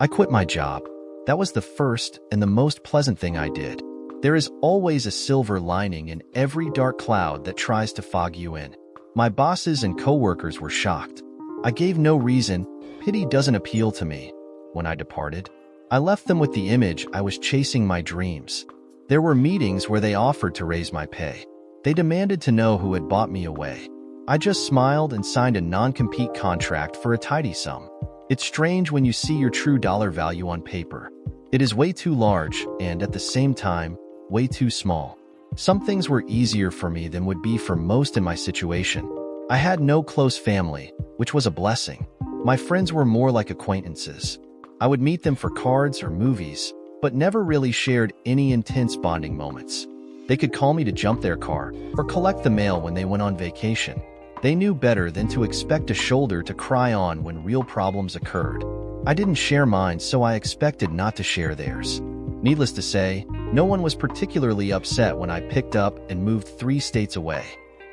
I quit my job. That was the first and the most pleasant thing I did. There is always a silver lining in every dark cloud that tries to fog you in. My bosses and coworkers were shocked. I gave no reason. Pity doesn't appeal to me. When I departed, I left them with the image I was chasing my dreams. There were meetings where they offered to raise my pay. They demanded to know who had bought me away. I just smiled and signed a non-compete contract for a tidy sum. It's strange when you see your true dollar value on paper. It is way too large and, at the same time, way too small. Some things were easier for me than would be for most in my situation. I had no close family, which was a blessing. My friends were more like acquaintances. I would meet them for cards or movies, but never really shared any intense bonding moments. They could call me to jump their car or collect the mail when they went on vacation. They knew better than to expect a shoulder to cry on when real problems occurred. I didn't share mine, so I expected not to share theirs. Needless to say, no one was particularly upset when I picked up and moved 3 states away.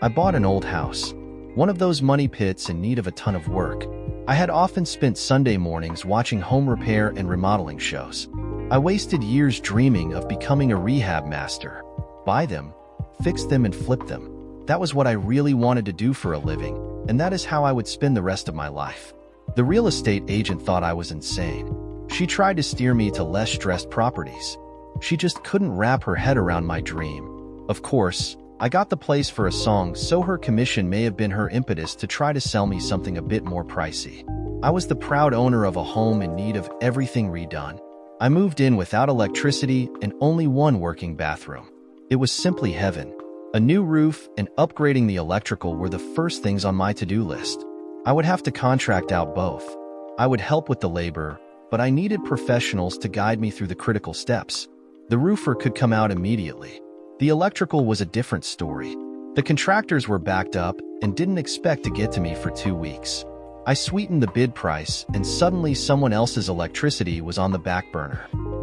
I bought an old house, one of those money pits in need of a ton of work. I had often spent Sunday mornings watching home repair and remodeling shows. I wasted years dreaming of becoming a rehab master. Buy them, fix them, and flip them. That was what I really wanted to do for a living, and that is how I would spend the rest of my life. The real estate agent thought I was insane. She tried to steer me to less stressed properties. She just couldn't wrap her head around my dream. Of course, I got the place for a song, so her commission may have been her impetus to try to sell me something a bit more pricey. I was the proud owner of a home in need of everything redone. I moved in without electricity and only one working bathroom. It was simply heaven. A new roof and upgrading the electrical were the first things on my to-do list. I would have to contract out both. I would help with the labor, but I needed professionals to guide me through the critical steps. The roofer could come out immediately. The electrical was a different story. The contractors were backed up and didn't expect to get to me for 2 weeks. I sweetened the bid price, and suddenly someone else's electricity was on the back burner.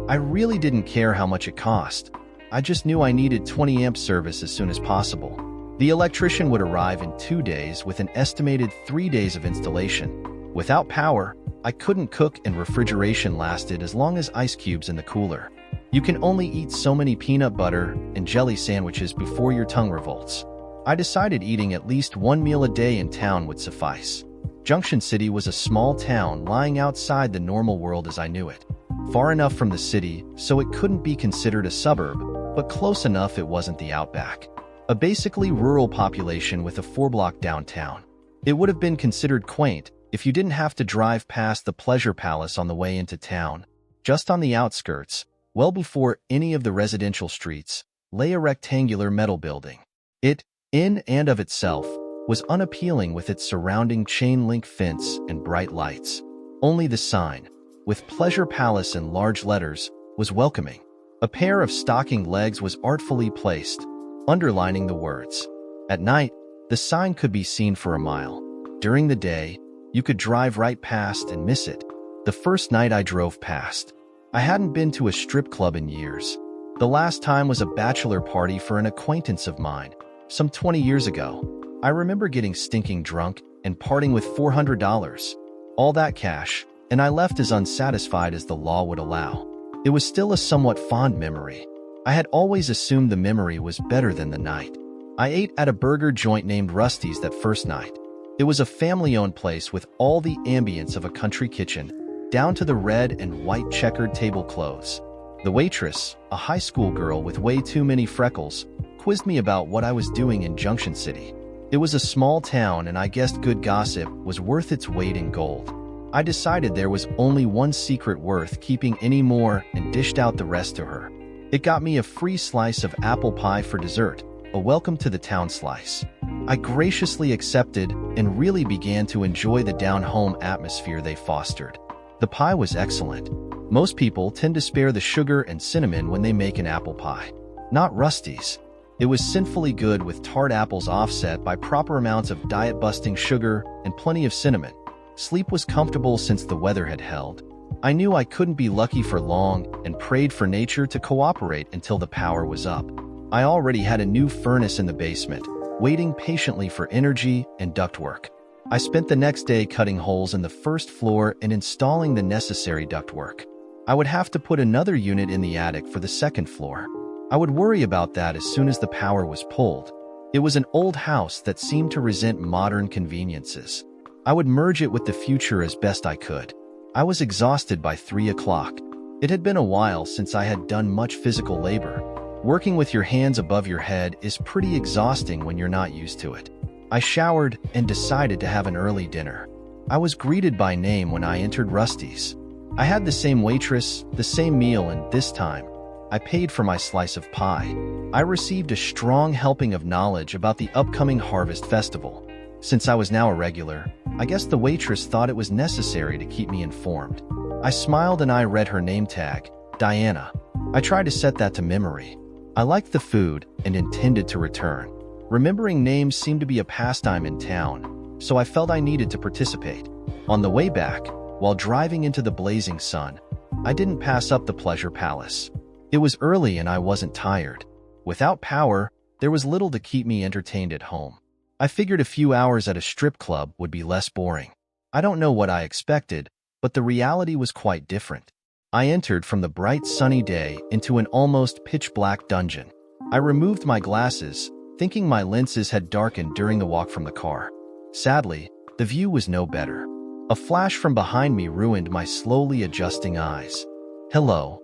I really didn't care how much it cost. I just knew I needed 20 amp service as soon as possible. The electrician would arrive in 2 days with an estimated 3 days of installation. Without power, I couldn't cook, and refrigeration lasted as long as ice cubes in the cooler. You can only eat so many peanut butter and jelly sandwiches before your tongue revolts. I decided eating at least 1 meal a day in town would suffice. Junction City was a small town lying outside the normal world as I knew it. Far enough from the city so it couldn't be considered a suburb, but close enough it wasn't the outback. A basically rural population with a 4-block downtown. It would have been considered quaint if you didn't have to drive past the Pleasure Palace on the way into town. Just on the outskirts, well before any of the residential streets, lay a rectangular metal building. It, in and of itself, was unappealing with its surrounding chain-link fence and bright lights. Only the sign, with Pleasure Palace in large letters, was welcoming. A pair of stocking legs was artfully placed, underlining the words. At night, the sign could be seen for a mile. During the day, you could drive right past and miss it. The first night I drove past, I hadn't been to a strip club in years. The last time was a bachelor party for an acquaintance of mine, some 20 years ago. I remember getting stinking drunk and parting with $400. All that cash, and I left as unsatisfied as the law would allow. It was still a somewhat fond memory. I had always assumed the memory was better than the night. I ate at a burger joint named Rusty's that first night. It was a family-owned place with all the ambience of a country kitchen, down to the red and white checkered tablecloths. The waitress, a high school girl with way too many freckles, quizzed me about what I was doing in Junction City. It was a small town, and I guessed good gossip was worth its weight in gold. I decided there was only one secret worth keeping anymore and dished out the rest to her. It got me a free slice of apple pie for dessert, a welcome to the town slice. I graciously accepted and really began to enjoy the down-home atmosphere they fostered. The pie was excellent. Most people tend to spare the sugar and cinnamon when they make an apple pie. Not Rusty's. It was sinfully good with tart apples offset by proper amounts of diet-busting sugar and plenty of cinnamon. Sleep was comfortable since the weather had held. I knew I couldn't be lucky for long and prayed for nature to cooperate until the power was up. I already had a new furnace in the basement, waiting patiently for energy and ductwork. I spent the next day cutting holes in the first floor and installing the necessary ductwork. I would have to put another unit in the attic for the second floor. I would worry about that as soon as the power was pulled. It was an old house that seemed to resent modern conveniences. I would merge it with the future as best I could. I was exhausted by 3 o'clock. It had been a while since I had done much physical labor. Working with your hands above your head is pretty exhausting when you're not used to it. I showered and decided to have an early dinner. I was greeted by name when I entered Rusty's. I had the same waitress, the same meal, and this time, I paid for my slice of pie. I received a strong helping of knowledge about the upcoming Harvest Festival. Since I was now a regular, I guess the waitress thought it was necessary to keep me informed. I smiled and I read her name tag, Diana. I tried to set that to memory. I liked the food and intended to return. Remembering names seemed to be a pastime in town, so I felt I needed to participate. On the way back, while driving into the blazing sun, I didn't pass up the Pleasure Palace. It was early and I wasn't tired. Without power, there was little to keep me entertained at home. I figured a few hours at a strip club would be less boring. I don't know what I expected, but the reality was quite different. I entered from the bright sunny day into an almost pitch-black dungeon. I removed my glasses, thinking my lenses had darkened during the walk from the car. Sadly, the view was no better. A flash from behind me ruined my slowly adjusting eyes. "Hello."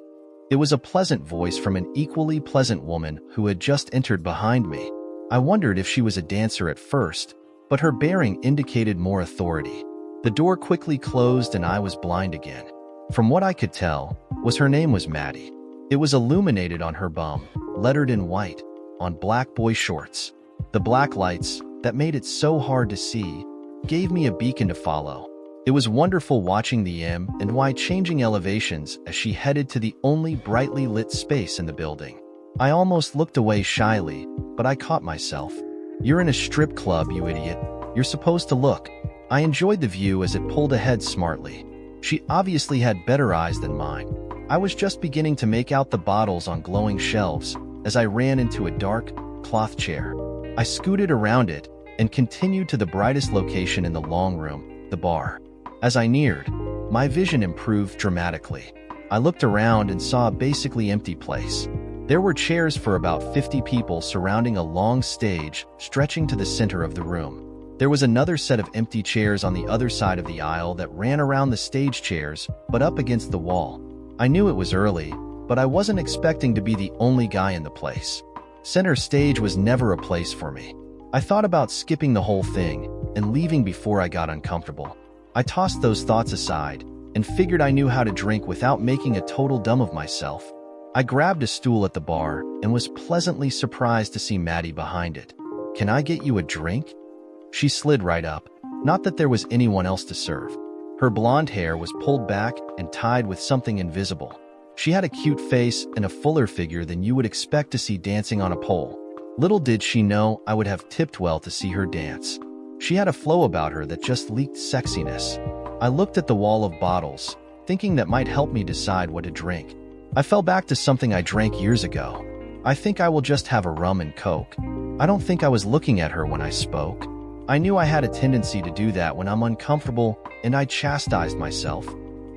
It was a pleasant voice from an equally pleasant woman who had just entered behind me. I wondered if she was a dancer at first, but her bearing indicated more authority. The door quickly closed and I was blind again. From what I could tell, her name was Maddie. It was illuminated on her bum, lettered in white, on black boy shorts. The black lights, that made it so hard to see, gave me a beacon to follow. It was wonderful watching the M and Y changing elevations as she headed to the only brightly lit space in the building. I almost looked away shyly, but I caught myself. "You're in a strip club, you idiot. You're supposed to look." I enjoyed the view as it pulled ahead smartly. She obviously had better eyes than mine. I was just beginning to make out the bottles on glowing shelves as I ran into a dark, cloth chair. I scooted around it and continued to the brightest location in the long room, the bar. As I neared, my vision improved dramatically. I looked around and saw a basically empty place. There were chairs for about 50 people surrounding a long stage stretching to the center of the room. There was another set of empty chairs on the other side of the aisle that ran around the stage chairs, but up against the wall. I knew it was early, but I wasn't expecting to be the only guy in the place. Center stage was never a place for me. I thought about skipping the whole thing and leaving before I got uncomfortable. I tossed those thoughts aside and figured I knew how to drink without making a total dumb of myself. I grabbed a stool at the bar and was pleasantly surprised to see Maddie behind it. "Can I get you a drink?" She slid right up, not that there was anyone else to serve. Her blonde hair was pulled back and tied with something invisible. She had a cute face and a fuller figure than you would expect to see dancing on a pole. Little did she know I would have tipped well to see her dance. She had a flow about her that just leaked sexiness. I looked at the wall of bottles, thinking that might help me decide what to drink. I fell back to something I drank years ago. "I think I will just have a rum and coke." I don't think I was looking at her when I spoke. I knew I had a tendency to do that when I'm uncomfortable, and I chastised myself.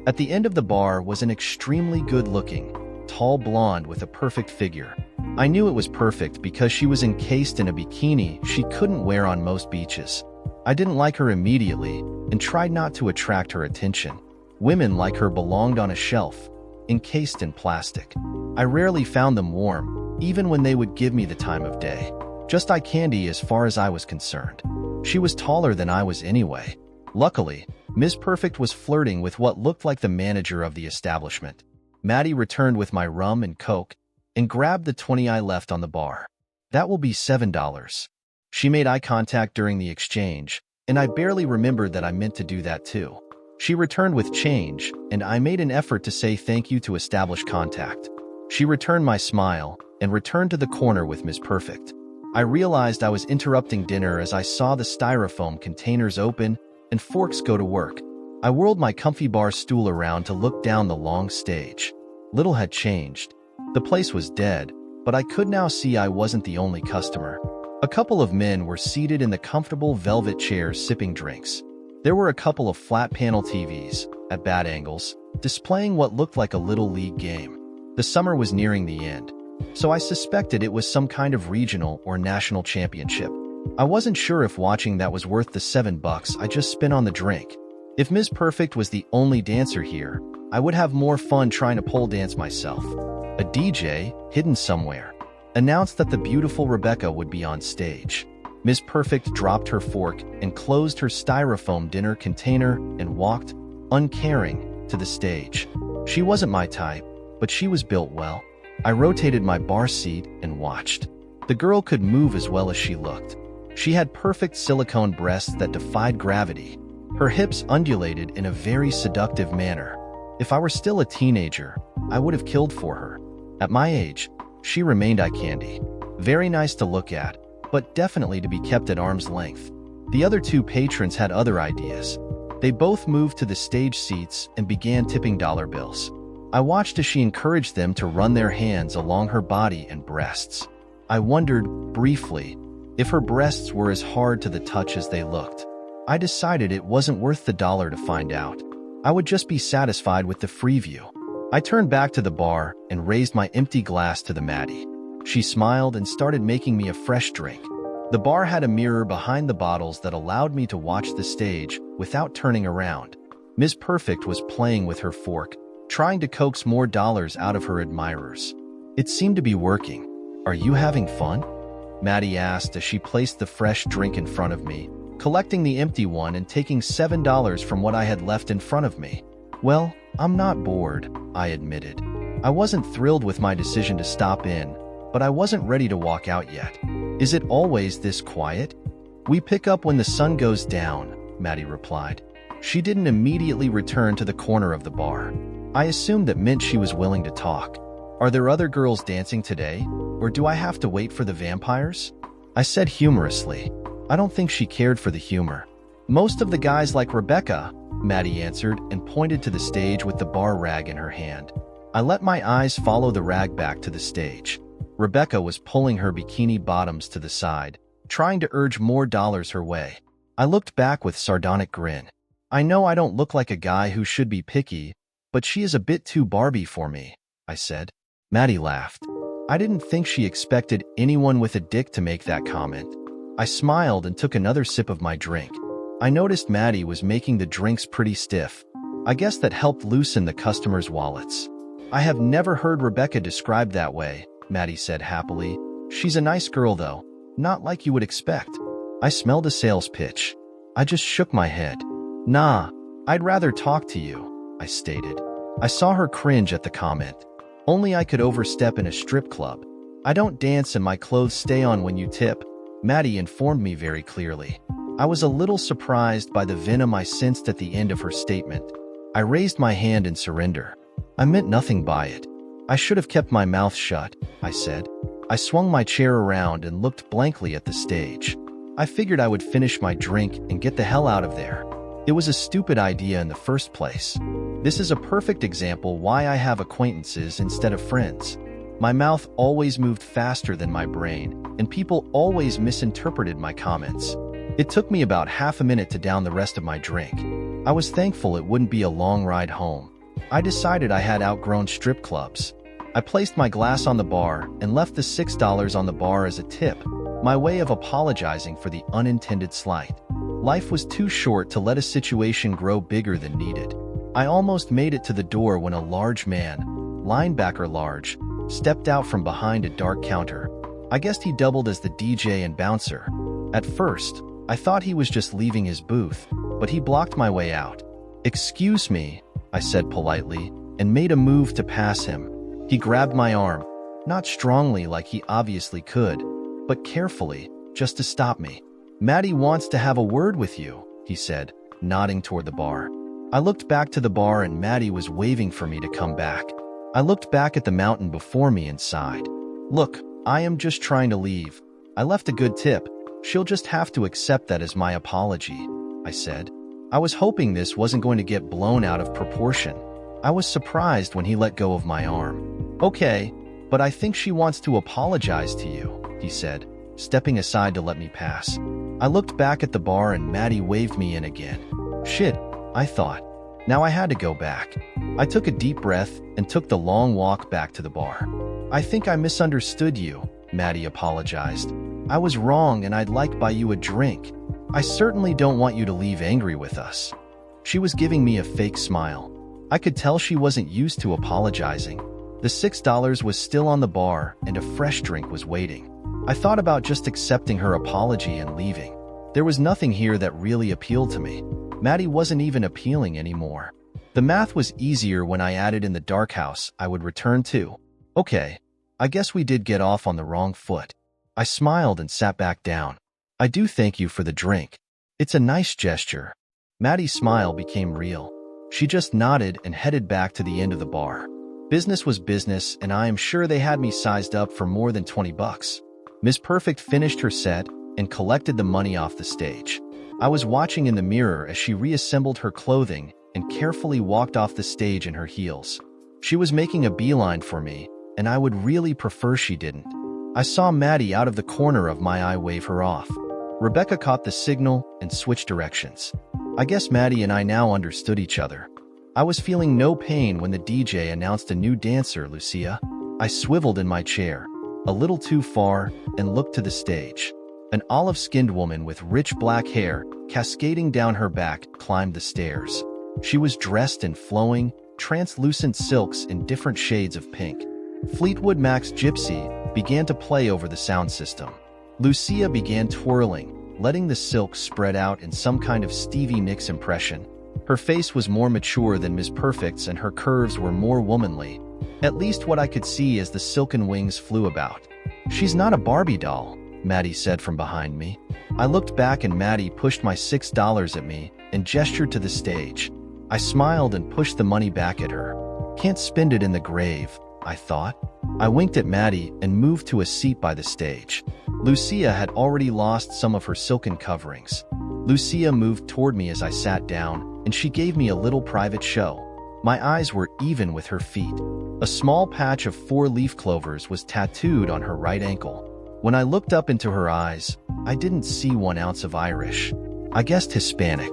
At the end of the bar was an extremely good-looking, tall blonde with a perfect figure. I knew it was perfect because she was encased in a bikini she couldn't wear on most beaches. I didn't like her immediately and tried not to attract her attention. Women like her belonged on a shelf, encased in plastic. I rarely found them warm, even when they would give me the time of day. Just eye candy as far as I was concerned. She was taller than I was anyway. Luckily, Ms. Perfect was flirting with what looked like the manager of the establishment. Maddie returned with my rum and coke and grabbed the 20 I left on the bar. "That will be $7. She made eye contact during the exchange, and I barely remembered that I meant to do that too. She returned with change, and I made an effort to say thank you to establish contact. She returned my smile and returned to the corner with Ms. Perfect. I realized I was interrupting dinner as I saw the styrofoam containers open and forks go to work. I whirled my comfy bar stool around to look down the long stage. Little had changed. The place was dead, but I could now see I wasn't the only customer. A couple of men were seated in the comfortable velvet chairs sipping drinks. There were a couple of flat-panel TVs, at bad angles, displaying what looked like a little league game. The summer was nearing the end, so I suspected it was some kind of regional or national championship. I wasn't sure if watching that was worth the $7 I just spent on the drink. If Ms. Perfect was the only dancer here, I would have more fun trying to pole dance myself. A DJ, hidden somewhere, announced that the beautiful Rebecca would be on stage. Ms. Perfect dropped her fork and closed her styrofoam dinner container and walked, uncaring, to the stage. She wasn't my type, but she was built well. I rotated my bar seat and watched. The girl could move as well as she looked. She had perfect silicone breasts that defied gravity. Her hips undulated in a very seductive manner. If I were still a teenager, I would have killed for her. At my age, she remained eye candy. Very nice to look at, but definitely to be kept at arm's length. The other two patrons had other ideas. They both moved to the stage seats and began tipping dollar bills. I watched as she encouraged them to run their hands along her body and breasts. I wondered, briefly, if her breasts were as hard to the touch as they looked. I decided it wasn't worth the dollar to find out. I would just be satisfied with the free view. I turned back to the bar and raised my empty glass to the Maddie. She smiled and started making me a fresh drink. The bar had a mirror behind the bottles that allowed me to watch the stage without turning around. Ms. Perfect was playing with her fork, trying to coax more dollars out of her admirers. It seemed to be working. "Are you having fun?" Maddie asked as she placed the fresh drink in front of me, collecting the empty one and taking $7 from what I had left in front of me. "Well, I'm not bored," I admitted. I wasn't thrilled with my decision to stop in, but I wasn't ready to walk out yet. "Is it always this quiet?" "We pick up when the sun goes down," Maddie replied. She didn't immediately return to the corner of the bar. I assumed that meant she was willing to talk. "Are there other girls dancing today, or do I have to wait for the vampires?" I said humorously. I don't think she cared for the humor. "Most of the guys like Rebecca," Maddie answered and pointed to the stage with the bar rag in her hand. I let my eyes follow the rag back to the stage. Rebecca was pulling her bikini bottoms to the side, trying to urge more dollars her way. I looked back with sardonic grin. "I know I don't look like a guy who should be picky, but she is a bit too Barbie for me," I said. Maddie laughed. I didn't think she expected anyone with a dick to make that comment. I smiled and took another sip of my drink. I noticed Maddie was making the drinks pretty stiff. I guess that helped loosen the customers' wallets. "I have never heard Rebecca described that way," Maddie said happily. "She's a nice girl, though. Not like you would expect." I smelled a sales pitch. I just shook my head. "Nah, I'd rather talk to you," I stated. I saw her cringe at the comment. Only I could overstep in a strip club. "I don't dance and my clothes stay on when you tip," Maddie informed me very clearly. I was a little surprised by the venom I sensed at the end of her statement. I raised my hand in surrender. I meant nothing by it. "I should have kept my mouth shut," I said. I swung my chair around and looked blankly at the stage. I figured I would finish my drink and get the hell out of there. It was a stupid idea in the first place. This is a perfect example why I have acquaintances instead of friends. My mouth always moved faster than my brain, and people always misinterpreted my comments. It took me about half a minute to down the rest of my drink. I was thankful it wouldn't be a long ride home. I decided I had outgrown strip clubs. I placed my glass on the bar and left the $6 on the bar as a tip, my way of apologizing for the unintended slight. Life was too short to let a situation grow bigger than needed. I almost made it to the door when a large man, linebacker large, stepped out from behind a dark counter. I guessed he doubled as the DJ and bouncer. At first, I thought he was just leaving his booth, but he blocked my way out. "Excuse me," I said politely, and made a move to pass him. He grabbed my arm, not strongly like he obviously could, but carefully, just to stop me. "Maddie wants to have a word with you," he said, nodding toward the bar. I looked back to the bar and Maddie was waving for me to come back. I looked back at the mountain before me and sighed. "Look, I am just trying to leave. I left a good tip. She'll just have to accept that as my apology," I said. I was hoping this wasn't going to get blown out of proportion. I was surprised when he let go of my arm. "Okay, but I think she wants to apologize to you," he said. stepping aside to let me pass. I looked back at the bar and Maddie waved me in again. Shit, I thought. Now I had to go back. I took a deep breath and took the long walk back to the bar. I think I misunderstood you, Maddie apologized. I was wrong and I'd like buy you a drink. I certainly don't want you to leave angry with us. She was giving me a fake smile. I could tell she wasn't used to apologizing. The $6 was still on the bar and a fresh drink was waiting. I thought about just accepting her apology and leaving. There was nothing here that really appealed to me. Maddie wasn't even appealing anymore. The math was easier when I added in the dark house I would return to. Okay, I guess we did get off on the wrong foot. I smiled and sat back down. I do thank you for the drink. It's a nice gesture. Maddie's smile became real. She just nodded and headed back to the end of the bar. Business was business, and I am sure they had me sized up for more than 20 bucks. Miss Perfect finished her set and collected the money off the stage. I was watching in the mirror as she reassembled her clothing and carefully walked off the stage in her heels. She was making a beeline for me, and I would really prefer she didn't. I saw Maddie out of the corner of my eye wave her off. Rebecca caught the signal and switched directions. I guess Maddie and I now understood each other. I was feeling no pain when the DJ announced a new dancer, Lucia. I swiveled in my chair, a little too far, and looked to the stage. An olive-skinned woman with rich black hair cascading down her back climbed the stairs. She was dressed in flowing, translucent silks in different shades of pink. Fleetwood Mac's Gypsy began to play over the sound system. Lucia began twirling, letting the silks spread out in some kind of Stevie Nicks impression. Her face was more mature than Miss Perfect's and her curves were more womanly, at least what I could see as the silken wings flew about. "She's not a Barbie doll," Maddie said from behind me. I looked back and Maddie pushed my $6 at me and gestured to the stage. I smiled and pushed the money back at her. Can't spend it in the grave, I thought. I winked at Maddie and moved to a seat by the stage. Lucia had already lost some of her silken coverings. Lucia moved toward me as I sat down, and she gave me a little private show. My eyes were even with her feet. A small patch of 4-leaf clovers was tattooed on her right ankle. When I looked up into her eyes, I didn't see 1 ounce of Irish. I guessed Hispanic.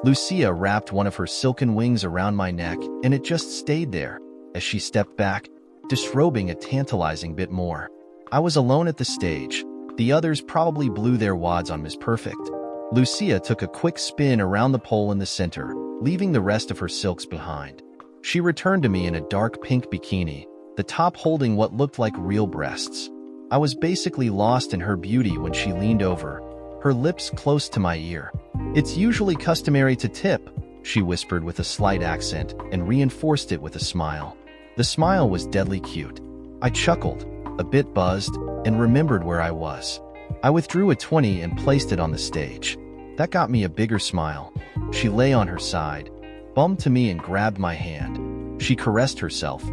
Lucia wrapped one of her silken wings around my neck, and it just stayed there, as she stepped back, disrobing a tantalizing bit more. I was alone at the stage. The others probably blew their wads on Miss Perfect. Lucia took a quick spin around the pole in the center, leaving the rest of her silks behind. She returned to me in a dark pink bikini, the top holding what looked like real breasts. I was basically lost in her beauty when she leaned over, her lips close to my ear. "It's usually customary to tip," she whispered with a slight accent and reinforced it with a smile. The smile was deadly cute. I chuckled, a bit buzzed, and remembered where I was. I withdrew a 20 and placed it on the stage. That got me a bigger smile. She lay on her side, bumped to me and grabbed my hand. She caressed herself,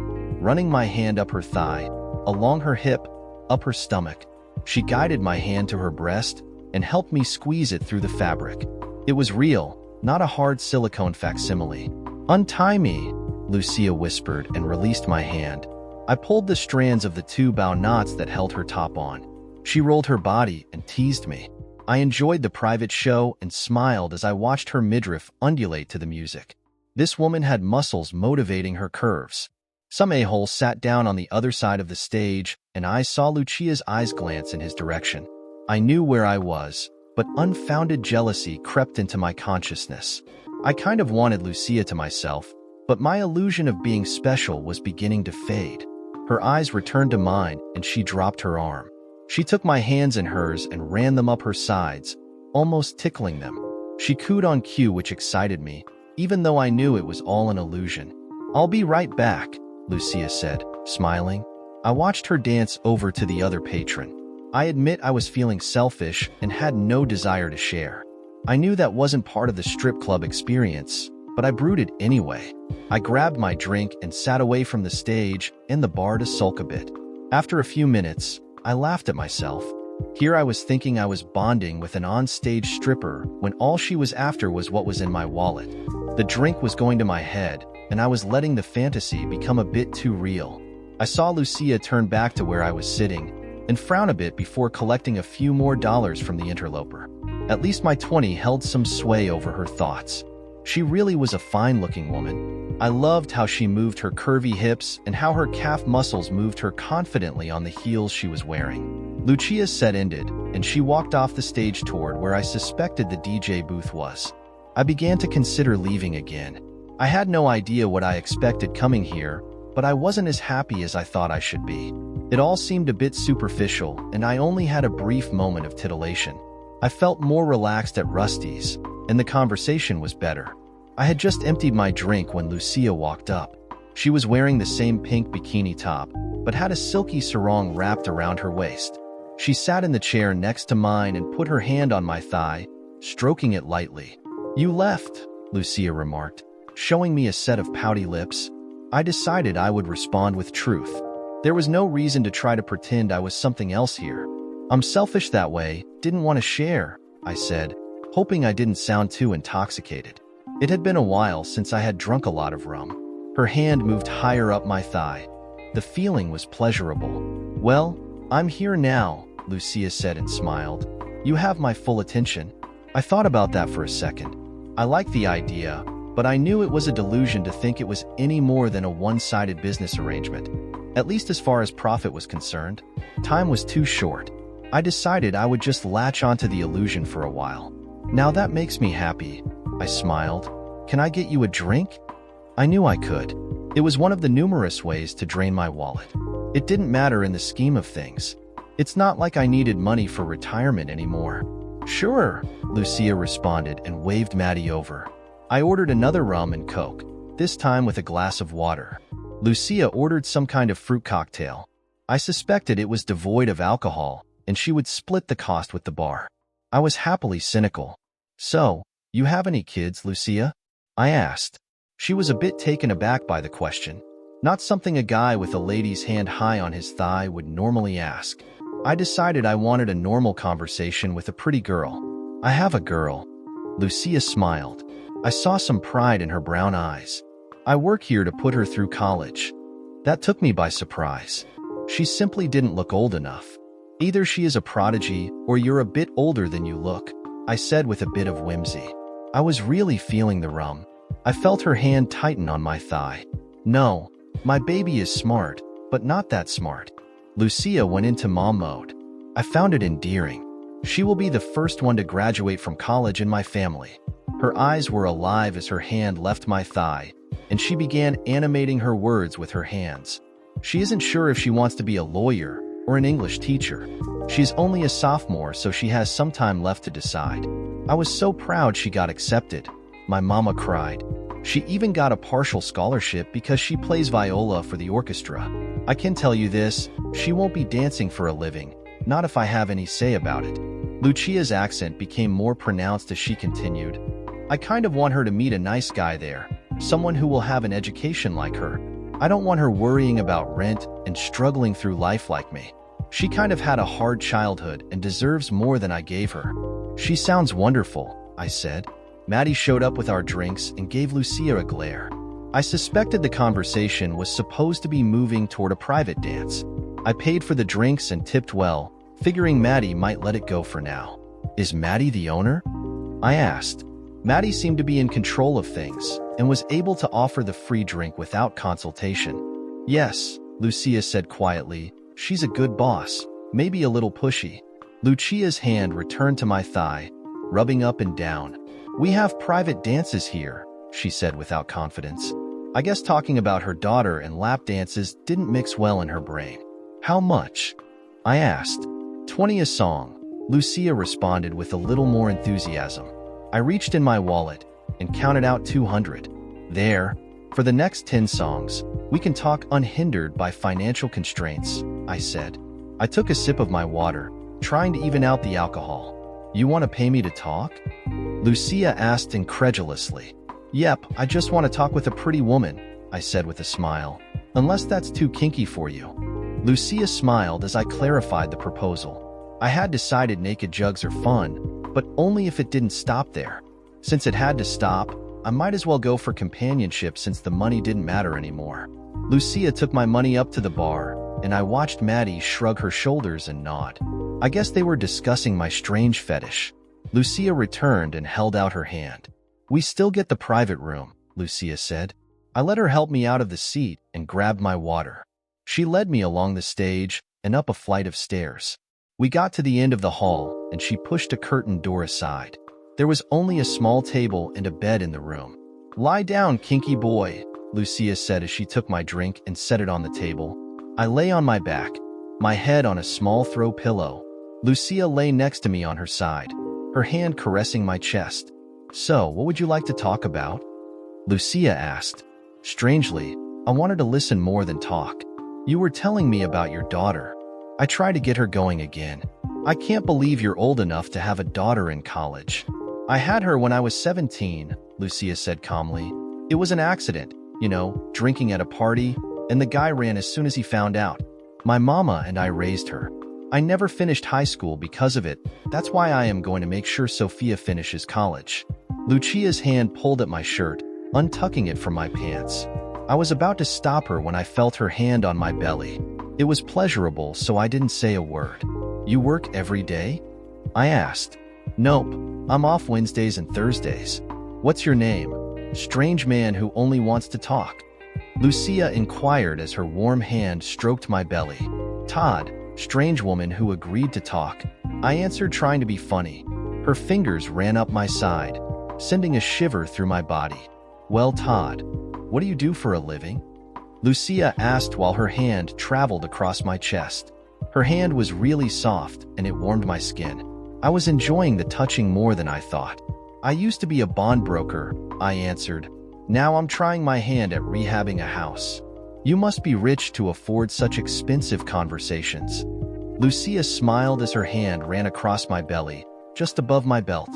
running my hand up her thigh, along her hip, up her stomach. She guided my hand to her breast and helped me squeeze it through the fabric. It was real, not a hard silicone facsimile. "Untie me," Lucia whispered and released my hand. I pulled the strands of the 2 bow knots that held her top on. She rolled her body and teased me. I enjoyed the private show and smiled as I watched her midriff undulate to the music. This woman had muscles motivating her curves. Some a-hole sat down on the other side of the stage, and I saw Lucia's eyes glance in his direction. I knew where I was, but unfounded jealousy crept into my consciousness. I kind of wanted Lucia to myself, but my illusion of being special was beginning to fade. Her eyes returned to mine, and she dropped her arm. She took my hands in hers and ran them up her sides, almost tickling them. She cooed on cue, which excited me, even though I knew it was all an illusion. "I'll be right back," Lucia said, smiling. I watched her dance over to the other patron. I admit I was feeling selfish and had no desire to share. I knew that wasn't part of the strip club experience, but I brooded anyway. I grabbed my drink and sat away from the stage and the bar to sulk a bit. After a few minutes, I laughed at myself. Here I was thinking I was bonding with an on-stage stripper when all she was after was what was in my wallet. The drink was going to my head, and I was letting the fantasy become a bit too real. I saw Lucia turn back to where I was sitting, and frown a bit before collecting a few more dollars from the interloper. At least my 20 held some sway over her thoughts. She really was a fine-looking woman. I loved how she moved her curvy hips and how her calf muscles moved her confidently on the heels she was wearing. Lucia's set ended, and she walked off the stage toward where I suspected the DJ booth was. I began to consider leaving again. I had no idea what I expected coming here, but I wasn't as happy as I thought I should be. It all seemed a bit superficial, and I only had a brief moment of titillation. I felt more relaxed at Rusty's, and the conversation was better. I had just emptied my drink when Lucia walked up. She was wearing the same pink bikini top, but had a silky sarong wrapped around her waist. She sat in the chair next to mine and put her hand on my thigh, stroking it lightly. "You left," Lucia remarked, showing me a set of pouty lips. I decided I would respond with truth. There was no reason to try to pretend I was something else here. "I'm selfish that way, didn't want to share," I said, hoping I didn't sound too intoxicated. It had been a while since I had drunk a lot of rum. Her hand moved higher up my thigh. The feeling was pleasurable. "Well, I'm here now," Lucia said and smiled. "You have my full attention." I thought about that for a second. I liked the idea, but I knew it was a delusion to think it was any more than a one-sided business arrangement. At least as far as profit was concerned. Time was too short. I decided I would just latch onto the illusion for a while. "Now that makes me happy," I smiled. "Can I get you a drink?" I knew I could. It was one of the numerous ways to drain my wallet. It didn't matter in the scheme of things. It's not like I needed money for retirement anymore. "Sure," Lucia responded and waved Maddie over. I ordered another rum and Coke, this time with a glass of water. Lucia ordered some kind of fruit cocktail. I suspected it was devoid of alcohol, and she would split the cost with the bar. I was happily cynical. "So, you have any kids, Lucia?" I asked. She was a bit taken aback by the question, not something a guy with a lady's hand high on his thigh would normally ask. I decided I wanted a normal conversation with a pretty girl. "I have a girl." Lucia smiled. I saw some pride in her brown eyes. "I work here to put her through college." That took me by surprise. She simply didn't look old enough. "Either she is a prodigy or you're a bit older than you look," I said with a bit of whimsy. I was really feeling the rum. I felt her hand tighten on my thigh. "No, my baby is smart, but not that smart." Lucia went into mom mode. I found it endearing. She will be the first one to graduate from college in my family. Her eyes were alive as her hand left my thigh, and she began animating her words with her hands. She isn't sure if she wants to be a lawyer or an English teacher. She's only a sophomore, so she has some time left to decide. I was so proud she got accepted. My mama cried. She even got a partial scholarship because she plays viola for the orchestra. I can tell you this, she won't be dancing for a living, not if I have any say about it. Lucia's accent became more pronounced as she continued. "I kind of want her to meet a nice guy there, someone who will have an education like her. I don't want her worrying about rent and struggling through life like me. She kind of had a hard childhood and deserves more than I gave her." "She sounds wonderful," I said. Maddie showed up with our drinks and gave Lucia a glare. I suspected the conversation was supposed to be moving toward a private dance. I paid for the drinks and tipped well, figuring Maddie might let it go for now. "Is Maddie the owner?" I asked. Maddie seemed to be in control of things and was able to offer the free drink without consultation. "Yes," Lucia said quietly. "She's a good boss, maybe a little pushy." Lucia's hand returned to my thigh, rubbing up and down. "We have private dances here," she said without confidence. I guess talking about her daughter and lap dances didn't mix well in her brain. "How much?" I asked. "20 a song," Lucia responded with a little more enthusiasm. I reached in my wallet and counted out 200. "There, for the next 10 songs, we can talk unhindered by financial constraints," I said. I took a sip of my water, trying to even out the alcohol. "You want to pay me to talk?" Lucia asked incredulously. "Yep, I just want to talk with a pretty woman," I said with a smile. "Unless that's too kinky for you." Lucia smiled as I clarified the proposal. I had decided naked jugs are fun, but only if it didn't stop there. Since it had to stop, I might as well go for companionship since the money didn't matter anymore. Lucia took my money up to the bar, and I watched Maddie shrug her shoulders and nod. I guess they were discussing my strange fetish. Lucia returned and held out her hand. "We still get the private room," Lucia said. I let her help me out of the seat and grabbed my water. She led me along the stage and up a flight of stairs. We got to the end of the hall, and she pushed a curtained door aside. There was only a small table and a bed in the room. "Lie down, kinky boy," Lucia said as she took my drink and set it on the table. I lay on my back, my head on a small throw pillow. Lucia lay next to me on her side, her hand caressing my chest. "So, what would you like to talk about?" Lucia asked. Strangely, I wanted to listen more than talk. "You were telling me about your daughter." I tried to get her going again. "I can't believe you're old enough to have a daughter in college." "I had her when I was 17, Lucia said calmly. "It was an accident, drinking at a party, and the guy ran as soon as he found out. My mama and I raised her. I never finished high school because of it. That's why I am going to make sure Sophia finishes college." Lucia's hand pulled at my shirt, untucking it from my pants. I was about to stop her when I felt her hand on my belly. It was pleasurable, so I didn't say a word. "You work every day?" I asked. "Nope, I'm off Wednesdays and Thursdays." "What's your name?" "Strange man who only wants to talk," Lucia inquired as her warm hand stroked my belly. "Todd, strange woman who agreed to talk," I answered, trying to be funny. Her fingers ran up my side, sending a shiver through my body. "Well, Todd, what do you do for a living?" Lucia asked while her hand traveled across my chest. Her hand was really soft and it warmed my skin. I was enjoying the touching more than I thought. "I used to be a bond broker," I answered. "Now I'm trying my hand at rehabbing a house." "You must be rich to afford such expensive conversations." Lucia smiled as her hand ran across my belly, just above my belt.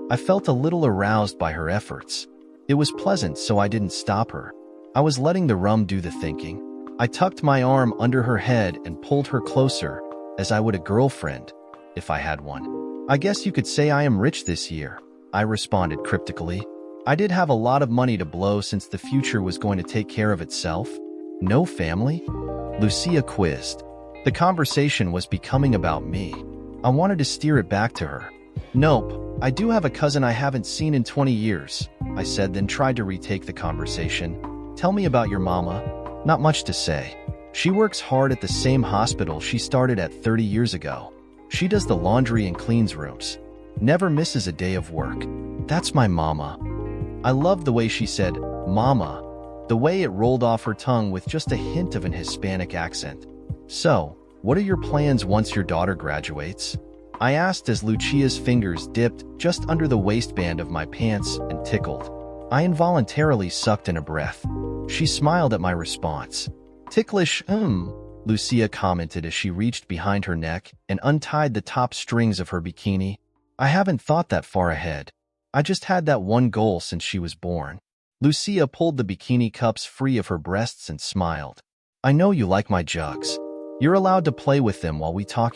I felt a little aroused by her efforts. It was pleasant, so I didn't stop her. I was letting the rum do the thinking. I tucked my arm under her head and pulled her closer, as I would a girlfriend, if I had one. "I guess you could say I am rich this year," I responded cryptically. I did have a lot of money to blow since the future was going to take care of itself. "No family?" Lucia quizzed. The conversation was becoming about me. I wanted to steer it back to her. "Nope, I do have a cousin I haven't seen in 20 years, I said, then tried to retake the conversation. "Tell me about your mama." "Not much to say. She works hard at the same hospital she started at 30 years ago. She does the laundry and cleans rooms. Never misses a day of work." "That's my mama." I loved the way she said, "Mama," the way it rolled off her tongue with just a hint of an Hispanic accent. "So, what are your plans once your daughter graduates?" I asked as Lucia's fingers dipped just under the waistband of my pants and tickled. I involuntarily sucked in a breath. She smiled at my response. "Ticklish, Lucia commented as she reached behind her neck and untied the top strings of her bikini. "I haven't thought that far ahead. I just had that one goal since she was born." Lucia pulled the bikini cups free of her breasts and smiled. "I know you like my jugs. You're allowed to play with them while we talk,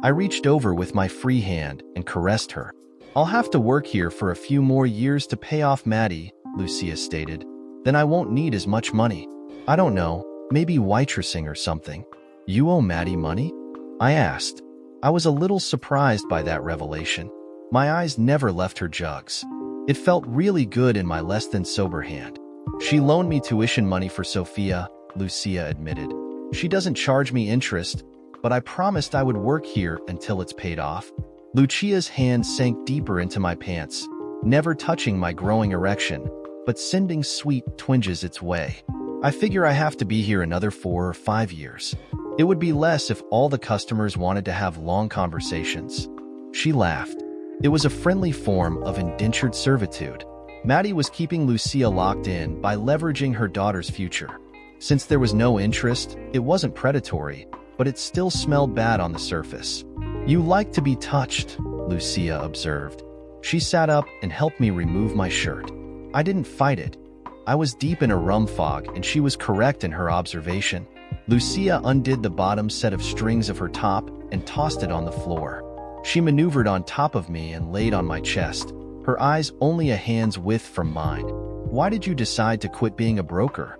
I reached over with my free hand and caressed her. "I'll have to work here for a few more years to pay off Maddie," Lucia stated. "Then I won't need as much money. I don't know, maybe waitressing or something." "You owe Maddie money?" I asked. I was a little surprised by that revelation. My eyes never left her jugs. It felt really good in my less than sober hand. "She loaned me tuition money for Sophia," Lucia admitted. "She doesn't charge me interest, but I promised I would work here until it's paid off." Lucia's hand sank deeper into my pants, never touching my growing erection, but sending sweet twinges its way. "I figure I have to be here another 4 or 5 years. It would be less if all the customers wanted to have long conversations." She laughed. It was a friendly form of indentured servitude. Maddie was keeping Lucia locked in by leveraging her daughter's future. Since there was no interest, it wasn't predatory, but it still smelled bad on the surface. "You like to be touched," Lucia observed. She sat up and helped me remove my shirt. I didn't fight it. I was deep in a rum fog, and she was correct in her observation. Lucia undid the bottom set of strings of her top and tossed it on the floor. She maneuvered on top of me and laid on my chest, her eyes only a hand's width from mine. "Why did you decide to quit being a broker?"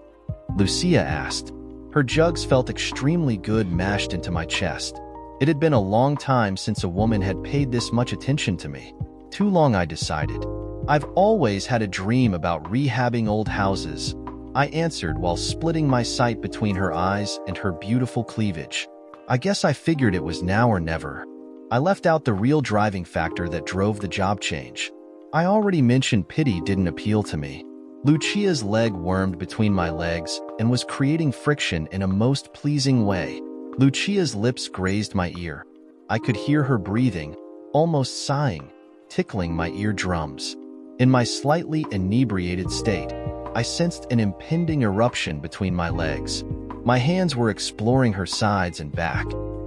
Lucia asked. Her jugs felt extremely good mashed into my chest. It had been a long time since a woman had paid this much attention to me. Too long, I decided. I've always had a dream about rehabbing old houses, I answered while splitting my sight between her eyes and her beautiful cleavage. I guess I figured it was now or never. I left out the real driving factor that drove the job change. I already mentioned pity didn't appeal to me. Lucia's leg wormed between my legs and was creating friction in a most pleasing way. Lucia's lips grazed my ear. I could hear her breathing, almost sighing, tickling my eardrums. In my slightly inebriated state, I sensed an impending eruption between my legs. My hands were exploring her sides and back.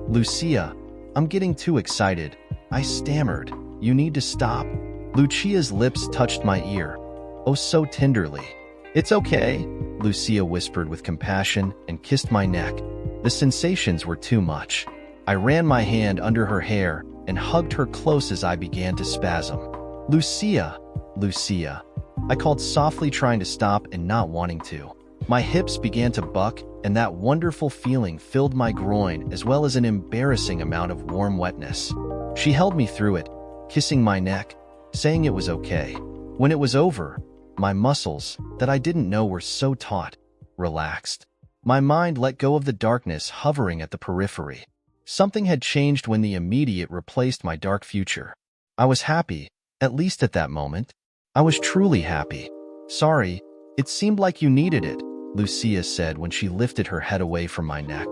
"Lucia, I'm getting too excited," I stammered. "You need to stop." Lucia's lips touched my ear. Oh, so tenderly. "It's okay," Lucia whispered with compassion and kissed my neck. The sensations were too much. I ran my hand under her hair and hugged her close as I began to spasm. "Lucia, Lucia," I called softly, trying to stop and not wanting to. My hips began to buck, and that wonderful feeling filled my groin as well as an embarrassing amount of warm wetness. She held me through it, kissing my neck, saying it was okay. When it was over, my muscles, that I didn't know were so taut, relaxed. My mind let go of the darkness hovering at the periphery. Something had changed when the immediate replaced my dark future. I was happy, at least at that moment. I was truly happy. "Sorry, it seemed like you needed it," Lucia said when she lifted her head away from my neck.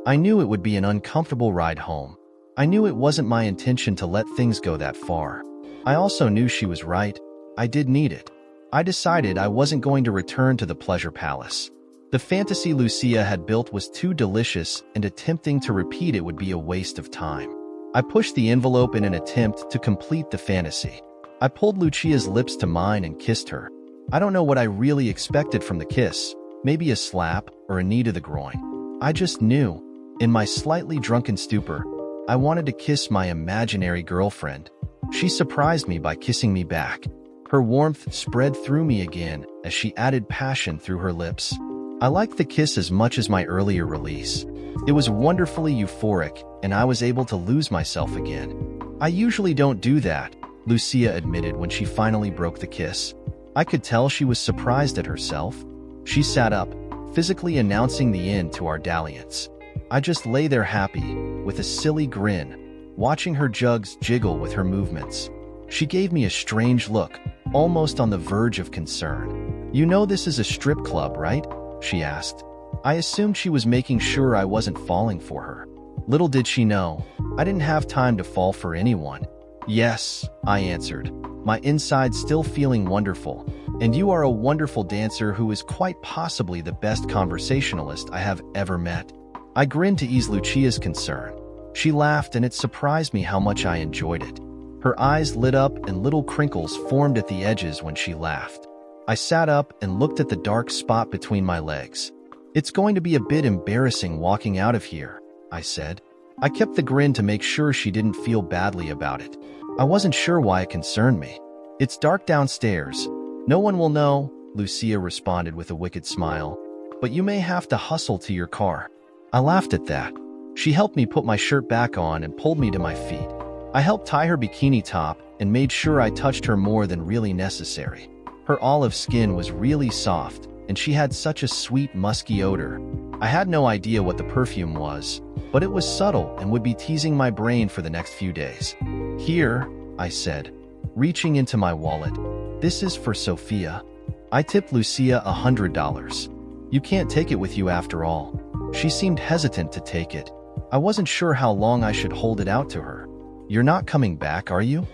I knew it would be an uncomfortable ride home. I knew it wasn't my intention to let things go that far. I also knew she was right. I did need it. I decided I wasn't going to return to the pleasure palace. The fantasy Lucia had built was too delicious, and attempting to repeat it would be a waste of time. I pushed the envelope in an attempt to complete the fantasy. I pulled Lucia's lips to mine and kissed her. I don't know what I really expected from the kiss, maybe a slap or a knee to the groin. I just knew, in my slightly drunken stupor, I wanted to kiss my imaginary girlfriend. She surprised me by kissing me back. Her warmth spread through me again as she added passion through her lips. I liked the kiss as much as my earlier release. It was wonderfully euphoric, and I was able to lose myself again. "I usually don't do that," Lucia admitted when she finally broke the kiss. I could tell she was surprised at herself. She sat up, physically announcing the end to our dalliance. I just lay there happy, with a silly grin, watching her jugs jiggle with her movements. She gave me a strange look, almost on the verge of concern. "You know this is a strip club, right?" she asked. I assumed she was making sure I wasn't falling for her. Little did she know, I didn't have time to fall for anyone. "Yes," I answered, my inside still feeling wonderful. "And you are a wonderful dancer who is quite possibly the best conversationalist I have ever met." I grinned to ease Lucia's concern. She laughed, and it surprised me how much I enjoyed it. Her eyes lit up and little crinkles formed at the edges when she laughed. I sat up and looked at the dark spot between my legs. "It's going to be a bit embarrassing walking out of here," I said. I kept the grin to make sure she didn't feel badly about it. I wasn't sure why it concerned me. "It's dark downstairs. No one will know," Lucia responded with a wicked smile. "But you may have to hustle to your car." I laughed at that. She helped me put my shirt back on and pulled me to my feet. I helped tie her bikini top and made sure I touched her more than really necessary. Her olive skin was really soft, and she had such a sweet, musky odor. I had no idea what the perfume was, but it was subtle and would be teasing my brain for the next few days. "Here," I said, reaching into my wallet. "This is for Sophia." I tipped Lucia $100. "You can't take it with you after all." She seemed hesitant to take it. I wasn't sure how long I should hold it out to her. "You're not coming back, are you?"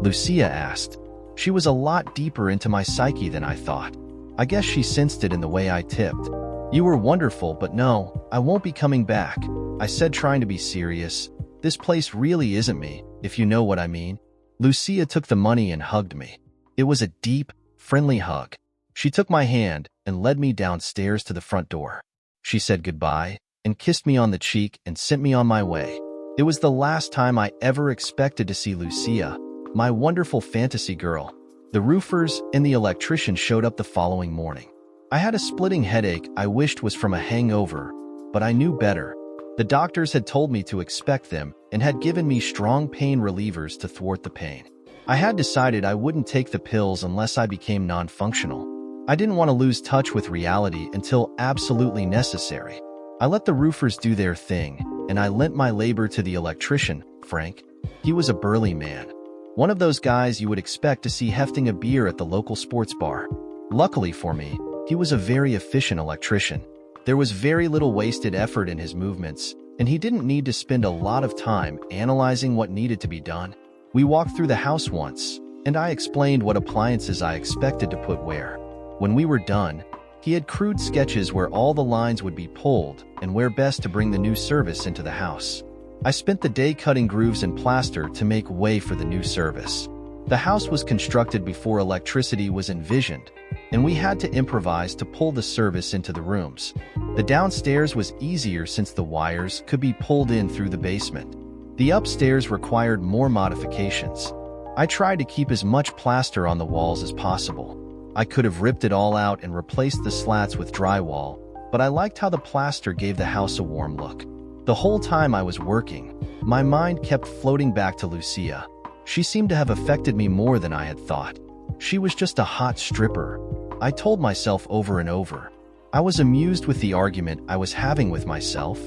Lucia asked. She was a lot deeper into my psyche than I thought. I guess she sensed it in the way I tipped. "You were wonderful, but no, I won't be coming back," I said, trying to be serious. "This place really isn't me, if you know what I mean." Lucia took the money and hugged me. It was a deep, friendly hug. She took my hand and led me downstairs to the front door. She said goodbye and kissed me on the cheek and sent me on my way. It was the last time I ever expected to see Lucia, my wonderful fantasy girl. The roofers and the electrician showed up the following morning. I had a splitting headache I wished was from a hangover, but I knew better. The doctors had told me to expect them and had given me strong pain relievers to thwart the pain. I had decided I wouldn't take the pills unless I became non-functional. I didn't want to lose touch with reality until absolutely necessary. I let the roofers do their thing, and I lent my labor to the electrician, Frank. He was a burly man. One of those guys you would expect to see hefting a beer at the local sports bar. Luckily for me, he was a very efficient electrician. There was very little wasted effort in his movements, and he didn't need to spend a lot of time analyzing what needed to be done. We walked through the house once, and I explained what appliances I expected to put where. When we were done, he had crude sketches where all the lines would be pulled and where best to bring the new service into the house. I spent the day cutting grooves and plaster to make way for the new service. The house was constructed before electricity was envisioned, and we had to improvise to pull the service into the rooms. The downstairs was easier since the wires could be pulled in through the basement. The upstairs required more modifications. I tried to keep as much plaster on the walls as possible. I could have ripped it all out and replaced the slats with drywall, but I liked how the plaster gave the house a warm look. The whole time I was working, my mind kept floating back to Lucia. She seemed to have affected me more than I had thought. She was just a hot stripper, I told myself over and over. I was amused with the argument I was having with myself.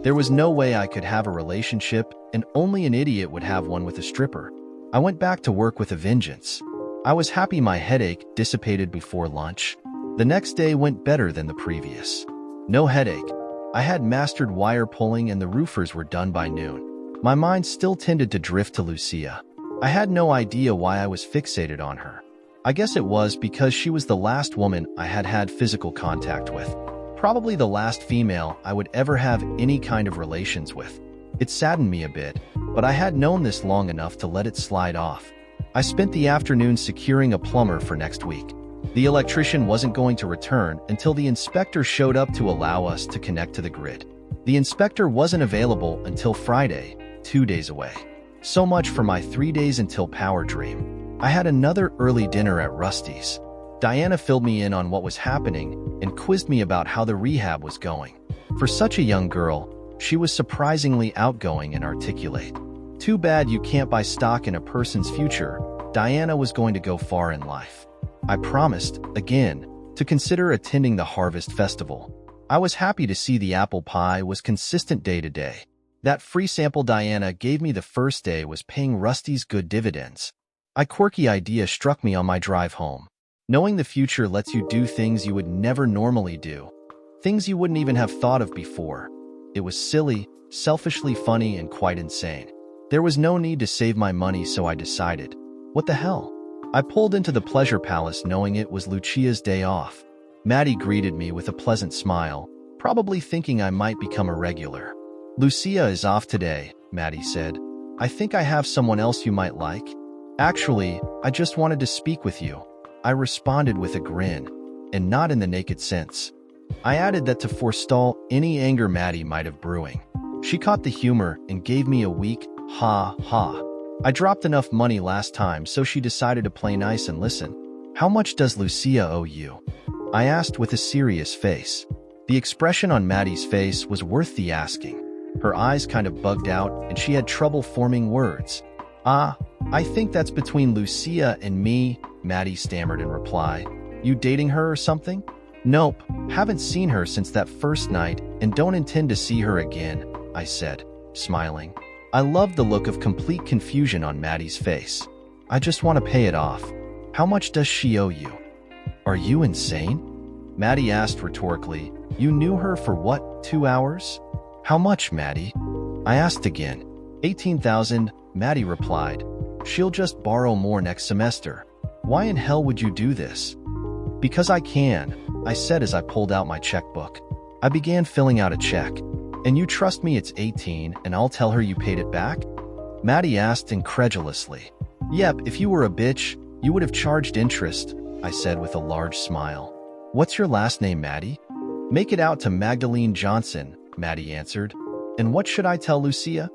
There was no way I could have a relationship, and only an idiot would have one with a stripper. I went back to work with a vengeance. I was happy my headache dissipated before lunch. The next day went better than the previous. No headache. I had mastered wire pulling and the roofers were done by noon. My mind still tended to drift to Lucia. I had no idea why I was fixated on her. I guess it was because she was the last woman I had had physical contact with. Probably the last female I would ever have any kind of relations with. It saddened me a bit, but I had known this long enough to let it slide off. I spent the afternoon securing a plumber for next week. The electrician wasn't going to return until the inspector showed up to allow us to connect to the grid. The inspector wasn't available until Friday, 2 days away. So much for my 3 days until power dream. I had another early dinner at Rusty's. Diana filled me in on what was happening and quizzed me about how the rehab was going. For such a young girl, she was surprisingly outgoing and articulate. Too bad you can't buy stock in a person's future. Diana was going to go far in life. I promised, again, to consider attending the Harvest Festival. I was happy to see the apple pie was consistent day to day. That free sample Diana gave me the first day was paying Rusty's good dividends. A quirky idea struck me on my drive home. Knowing the future lets you do things you would never normally do. Things you wouldn't even have thought of before. It was silly, selfishly funny, and quite insane. There was no need to save my money, so I decided, what the hell? I pulled into the Pleasure Palace knowing it was Lucia's day off. Maddie greeted me with a pleasant smile, probably thinking I might become a regular. Lucia is off today, Maddie said. I think I have someone else you might like. Actually, I just wanted to speak with you. I responded with a grin, and not in the naked sense. I added that to forestall any anger Maddie might have brewing. She caught the humor and gave me a weak, ha ha. I dropped enough money last time, so she decided to play nice and listen. How much does Lucia owe you? I asked with a serious face. The expression on Maddie's face was worth the asking. Her eyes kind of bugged out, and she had trouble forming words. I think that's between Lucia and me, Maddie stammered in reply. You dating her or something? Nope, haven't seen her since that first night and don't intend to see her again, I said, smiling. I loved the look of complete confusion on Maddie's face. I just want to pay it off. How much does she owe you? Are you insane? Maddie asked rhetorically. You knew her for what, 2 hours? How much, Maddie? I asked again. 18,000, Maddie replied. She'll just borrow more next semester. Why in hell would you do this? Because I can, I said as I pulled out my checkbook. I began filling out a check. And you trust me it's 18 and I'll tell her you paid it back? Maddie asked incredulously. Yep, if you were a bitch, you would have charged interest, I said with a large smile. What's your last name, Maddie? Make it out to Magdalene Johnson, Maddie answered. And what should I tell Lucia?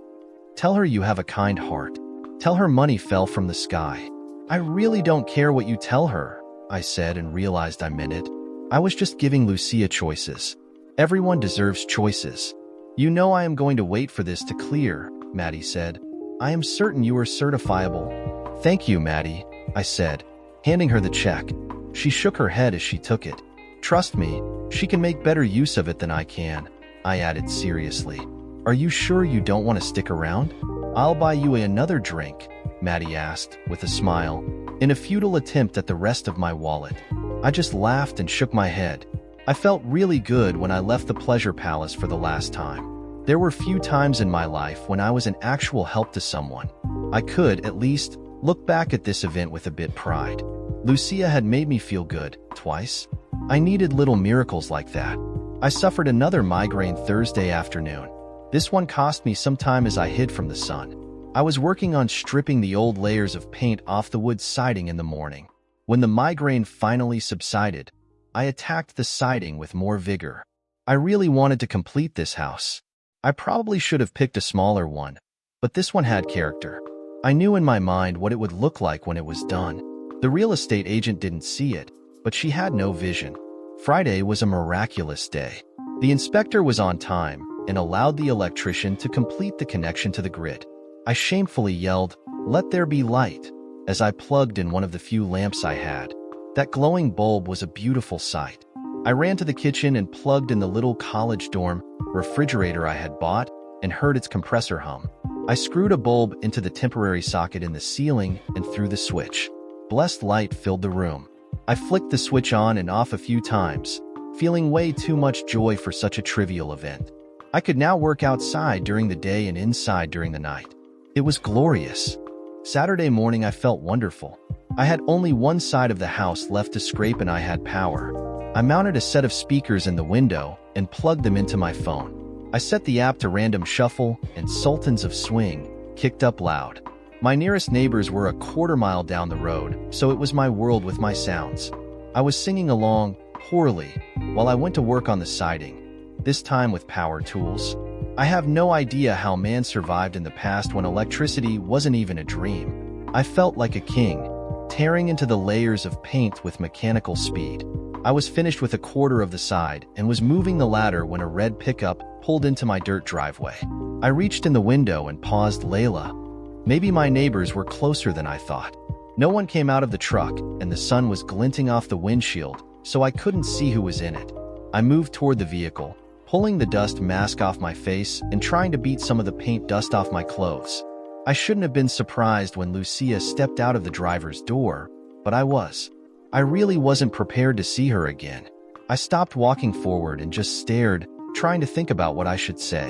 Tell her you have a kind heart. Tell her money fell from the sky. I really don't care what you tell her, I said and realized I meant it. I was just giving Lucia choices. Everyone deserves choices. You know I am going to wait for this to clear, Maddie said. I am certain you are certifiable. Thank you, Maddie, I said, handing her the check. She shook her head as she took it. Trust me, she can make better use of it than I can, I added seriously. Are you sure you don't want to stick around? I'll buy you another drink, Maddie asked, with a smile, in a futile attempt at the rest of my wallet. I just laughed and shook my head. I felt really good when I left the pleasure palace for the last time. There were few times in my life when I was an actual help to someone. I could, at least, look back at this event with a bit pride. Lucia had made me feel good, twice. I needed little miracles like that. I suffered another migraine Thursday afternoon. This one cost me some time as I hid from the sun. I was working on stripping the old layers of paint off the wood siding in the morning. When the migraine finally subsided, I attacked the siding with more vigor. I really wanted to complete this house. I probably should have picked a smaller one, but this one had character. I knew in my mind what it would look like when it was done. The real estate agent didn't see it, but she had no vision. Friday was a miraculous day. The inspector was on time and allowed the electrician to complete the connection to the grid. I shamefully yelled, "Let there be light," as I plugged in one of the few lamps I had. That glowing bulb was a beautiful sight. I ran to the kitchen and plugged in the little college dorm refrigerator I had bought and heard its compressor hum. I screwed a bulb into the temporary socket in the ceiling and threw the switch. Blessed light filled the room. I flicked the switch on and off a few times, feeling way too much joy for such a trivial event. I could now work outside during the day and inside during the night. It was glorious. Saturday morning I felt wonderful. I had only one side of the house left to scrape and I had power. I mounted a set of speakers in the window and plugged them into my phone. I set the app to random shuffle and Sultans of Swing kicked up loud. My nearest neighbors were a quarter-mile down the road, so it was my world with my sounds. I was singing along, poorly, while I went to work on the siding, this time with power tools. I have no idea how man survived in the past when electricity wasn't even a dream. I felt like a king, tearing into the layers of paint with mechanical speed. I was finished with a quarter of the side and was moving the ladder when a red pickup pulled into my dirt driveway. I reached in the window and paused Layla. Maybe my neighbors were closer than I thought. No one came out of the truck, and the sun was glinting off the windshield, so I couldn't see who was in it. I moved toward the vehicle, pulling the dust mask off my face and trying to beat some of the paint dust off my clothes. I shouldn't have been surprised when Lucia stepped out of the driver's door, but I was. I really wasn't prepared to see her again. I stopped walking forward and just stared, trying to think about what I should say.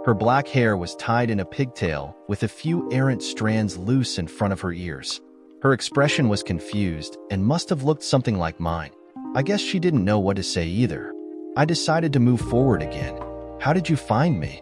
Her black hair was tied in a pigtail, with a few errant strands loose in front of her ears. Her expression was confused and must have looked something like mine. I guess she didn't know what to say either. I decided to move forward again. "How did you find me?"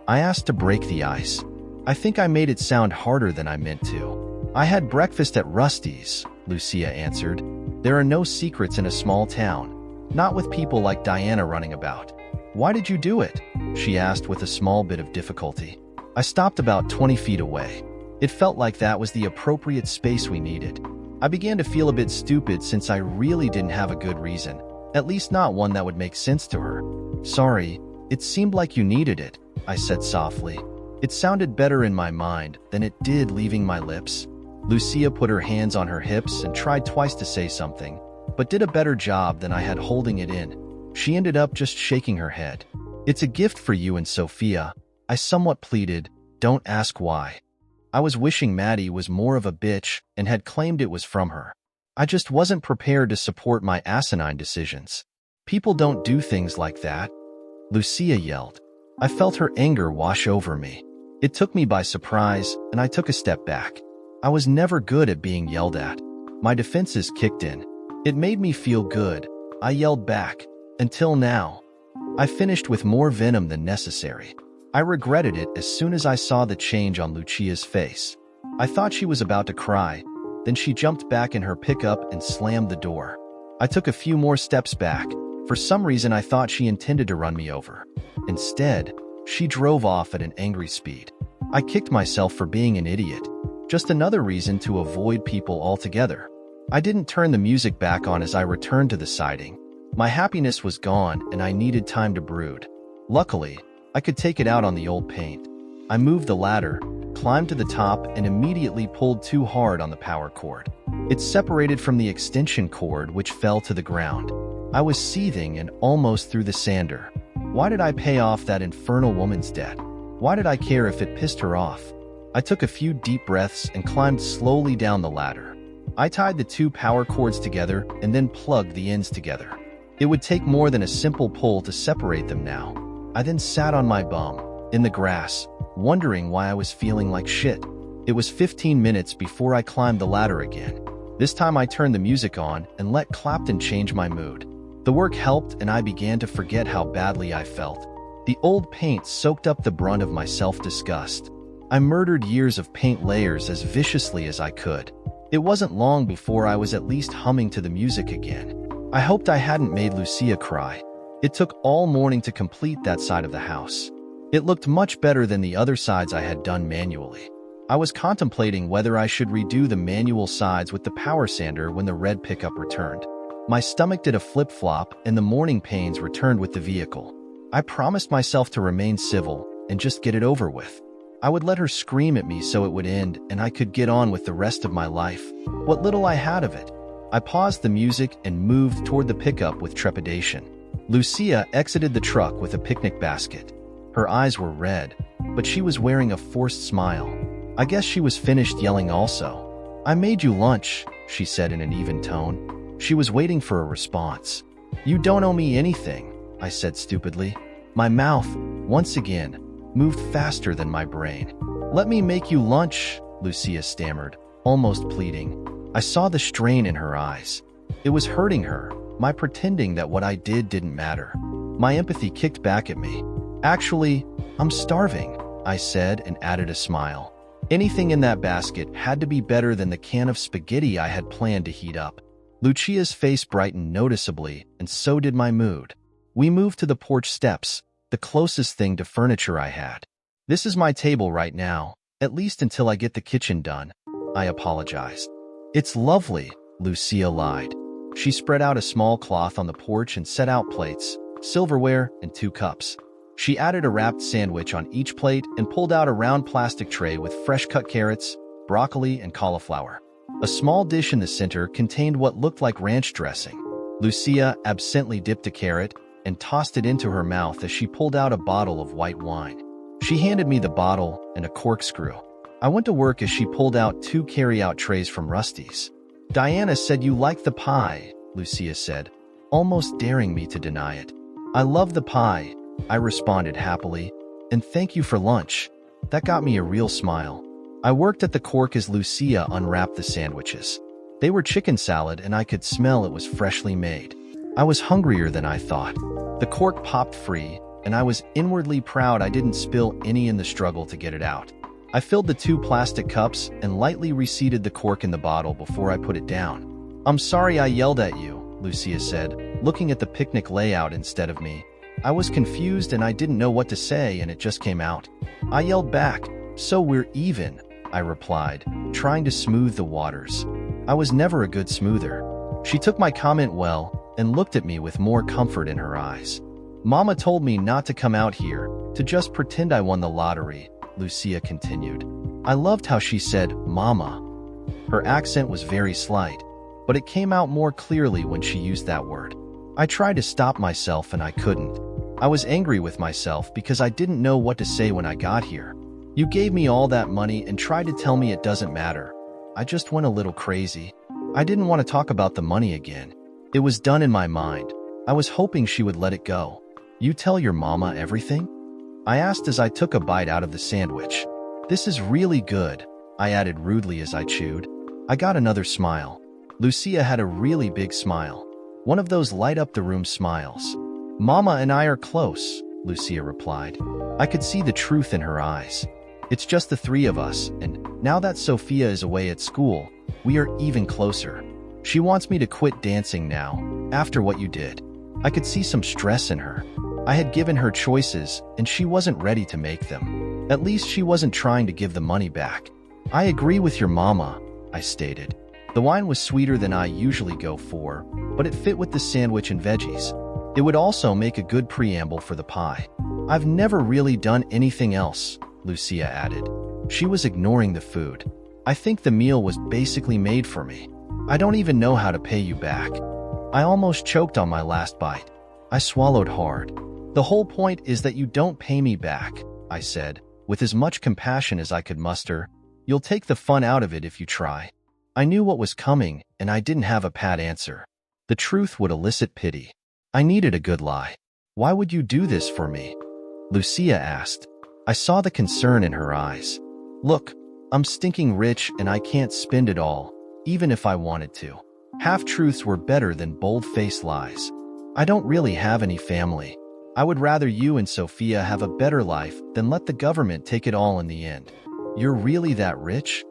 I asked to break the ice. I think I made it sound harder than I meant to. "I had breakfast at Rusty's," Lucia answered. "There are no secrets in a small town, not with people like Diana running about." "Why did you do it?" she asked with a small bit of difficulty. I stopped about 20 feet away. It felt like that was the appropriate space we needed. I began to feel a bit stupid since I really didn't have a good reason, at least not one that would make sense to her. "Sorry, it seemed like you needed it," I said softly. It sounded better in my mind than it did leaving my lips. Lucia put her hands on her hips and tried twice to say something, but did a better job than I had holding it in. She ended up just shaking her head. "It's a gift for you and Sophia," I somewhat pleaded. "Don't ask why." I was wishing Maddie was more of a bitch and had claimed it was from her. I just wasn't prepared to support my asinine decisions. "People don't do things like that," Lucia yelled. I felt her anger wash over me. It took me by surprise, and I took a step back. I was never good at being yelled at. My defenses kicked in. It made me feel good. I yelled back. "Until now." I finished with more venom than necessary. I regretted it as soon as I saw the change on Lucia's face. I thought she was about to cry, then she jumped back in her pickup and slammed the door. I took a few more steps back. For some reason I thought she intended to run me over. Instead, she drove off at an angry speed. I kicked myself for being an idiot. Just another reason to avoid people altogether. I didn't turn the music back on as I returned to the siding. My happiness was gone and I needed time to brood. Luckily, I could take it out on the old paint. I moved the ladder, climbed to the top, and immediately pulled too hard on the power cord. It separated from the extension cord, which fell to the ground. I was seething and almost threw the sander. Why did I pay off that infernal woman's debt? Why did I care if it pissed her off? I took a few deep breaths and climbed slowly down the ladder. I tied the two power cords together and then plugged the ends together. It would take more than a simple pull to separate them now. I then sat on my bum, in the grass, wondering why I was feeling like shit. It was 15 minutes before I climbed the ladder again. This time I turned the music on and let Clapton change my mood. The work helped and I began to forget how badly I felt. The old paint soaked up the brunt of my self-disgust. I murdered years of paint layers as viciously as I could. It wasn't long before I was at least humming to the music again. I hoped I hadn't made Lucia cry. It took all morning to complete that side of the house. It looked much better than the other sides I had done manually. I was contemplating whether I should redo the manual sides with the power sander when the red pickup returned. My stomach did a flip-flop and the morning pains returned with the vehicle. I promised myself to remain civil and just get it over with. I would let her scream at me so it would end and I could get on with the rest of my life. What little I had of it. I paused the music and moved toward the pickup with trepidation. Lucia exited the truck with a picnic basket. Her eyes were red, but she was wearing a forced smile. I guess she was finished yelling also. "I made you lunch," she said in an even tone. She was waiting for a response. "You don't owe me anything," I said stupidly. My mouth, once again, moved faster than my brain. "Let me make you lunch," Lucia stammered, almost pleading. I saw the strain in her eyes. It was hurting her, my pretending that what I did didn't matter. My empathy kicked back at me. "Actually, I'm starving," I said and added a smile. Anything in that basket had to be better than the can of spaghetti I had planned to heat up. Lucia's face brightened noticeably, and so did my mood. We moved to the porch steps, the closest thing to furniture I had. "This is my table right now, at least until I get the kitchen done," I apologized. "It's lovely," Lucia lied. She spread out a small cloth on the porch and set out plates, silverware, and 2 cups. She added a wrapped sandwich on each plate and pulled out a round plastic tray with fresh-cut carrots, broccoli, and cauliflower. A small dish in the center contained what looked like ranch dressing. Lucia absently dipped a carrot and tossed it into her mouth as she pulled out a bottle of white wine. She handed me the bottle and a corkscrew. I went to work as she pulled out 2 carry-out trays from Rusty's. "Diana said you liked the pie," Lucia said, almost daring me to deny it. "I love the pie," I responded happily, "and thank you for lunch." That got me a real smile. I worked at the cork as Lucia unwrapped the sandwiches. They were chicken salad and I could smell it was freshly made. I was hungrier than I thought. The cork popped free, and I was inwardly proud I didn't spill any in the struggle to get it out. I filled the 2 plastic cups and lightly reseated the cork in the bottle before I put it down. "I'm sorry I yelled at you," Lucia said, looking at the picnic layout instead of me. I was confused and I didn't know what to say, and it just came out. I yelled back, "So we're even," I replied, trying to smooth the waters. I was never a good smoother. She took my comment well and looked at me with more comfort in her eyes. "Mama told me not to come out here, to just pretend I won the lottery," Lucia continued. I loved how she said, "Mama." Her accent was very slight, but it came out more clearly when she used that word. I tried to stop myself and I couldn't. I was angry with myself because I didn't know what to say when I got here. "You gave me all that money and tried to tell me it doesn't matter." I just went a little crazy. I didn't want to talk about the money again. It was done in my mind. I was hoping she would let it go. "You tell your mama everything?" I asked as I took a bite out of the sandwich. "This is really good," I added rudely as I chewed. I got another smile. Lucia had a really big smile. One of those light-up-the-room smiles. "Mama and I are close," Lucia replied. I could see the truth in her eyes. "It's just the 3 of us, and now that Sophia is away at school, we are even closer. She wants me to quit dancing now, after what you did." I could see some stress in her. I had given her choices, and she wasn't ready to make them. At least she wasn't trying to give the money back. "I agree with your mama," I stated. The wine was sweeter than I usually go for, but it fit with the sandwich and veggies. It would also make a good preamble for the pie. I've never really done anything else, Lucia added. She was ignoring the food. I think the meal was basically made for me. I don't even know how to pay you back. I almost choked on my last bite. I swallowed hard. The whole point is that you don't pay me back, I said, with as much compassion as I could muster. You'll take the fun out of it if you try. I knew what was coming, and I didn't have a pat answer. The truth would elicit pity. I needed a good lie. Why would you do this for me? Lucia asked. I saw the concern in her eyes. Look, I'm stinking rich and I can't spend it all, even if I wanted to. Half-truths were better than bold-faced lies. I don't really have any family. I would rather you and Sophia have a better life than let the government take it all in the end. You're really that rich?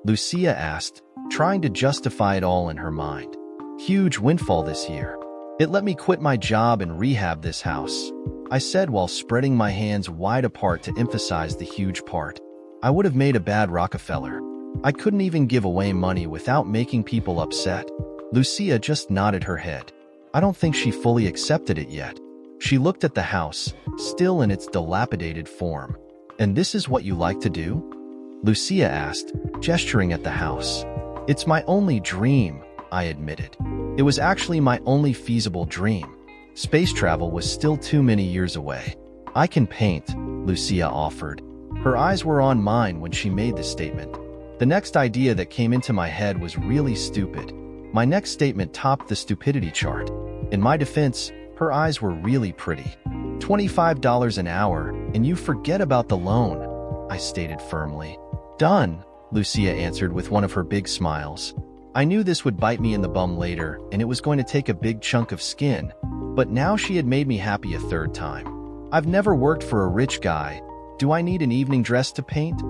Lucia asked, trying to justify it all in her mind. Huge windfall this year. It let me quit my job and rehab this house, I said while spreading my hands wide apart to emphasize the huge part. I would have made a bad Rockefeller. I couldn't even give away money without making people upset. Lucia just nodded her head. I don't think she fully accepted it yet. She looked at the house, still in its dilapidated form. And this is what you like to do? Lucia asked, gesturing at the house. It's my only dream, I admitted. It was actually my only feasible dream. Space travel was still too many years away. I can paint, Lucia offered. Her eyes were on mine when she made the statement. The next idea that came into my head was really stupid. My next statement topped the stupidity chart. In my defense, her eyes were really pretty. $25 an hour, and you forget about the loan, I stated firmly. Done, Lucia answered with one of her big smiles. I knew this would bite me in the bum later, and it was going to take a big chunk of skin, but now she had made me happy a third time. I've never worked for a rich guy. Do I need an evening dress to paint?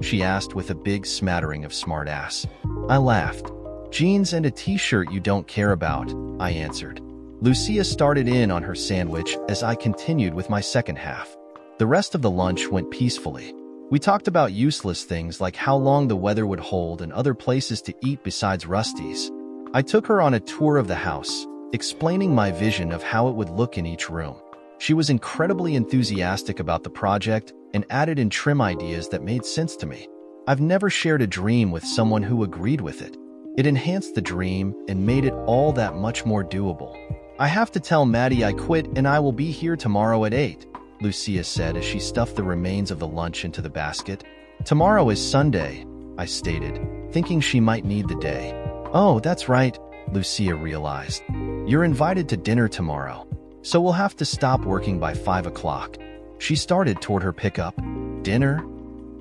She asked with a big smattering of smartass. I laughed. Jeans and a t-shirt you don't care about, I answered. Lucia started in on her sandwich as I continued with my second half. The rest of the lunch went peacefully. We talked about useless things like how long the weather would hold and other places to eat besides Rusty's. I took her on a tour of the house, explaining my vision of how it would look in each room. She was incredibly enthusiastic about the project and added in trim ideas that made sense to me. I've never shared a dream with someone who agreed with it. It enhanced the dream and made it all that much more doable. I have to tell Maddie I quit and I will be here tomorrow at 8, Lucia said as she stuffed the remains of the lunch into the basket. Tomorrow is Sunday, I stated, thinking she might need the day. Oh, that's right, Lucia realized. You're invited to dinner tomorrow, so we'll have to stop working by 5 o'clock. She started toward her pickup. Dinner?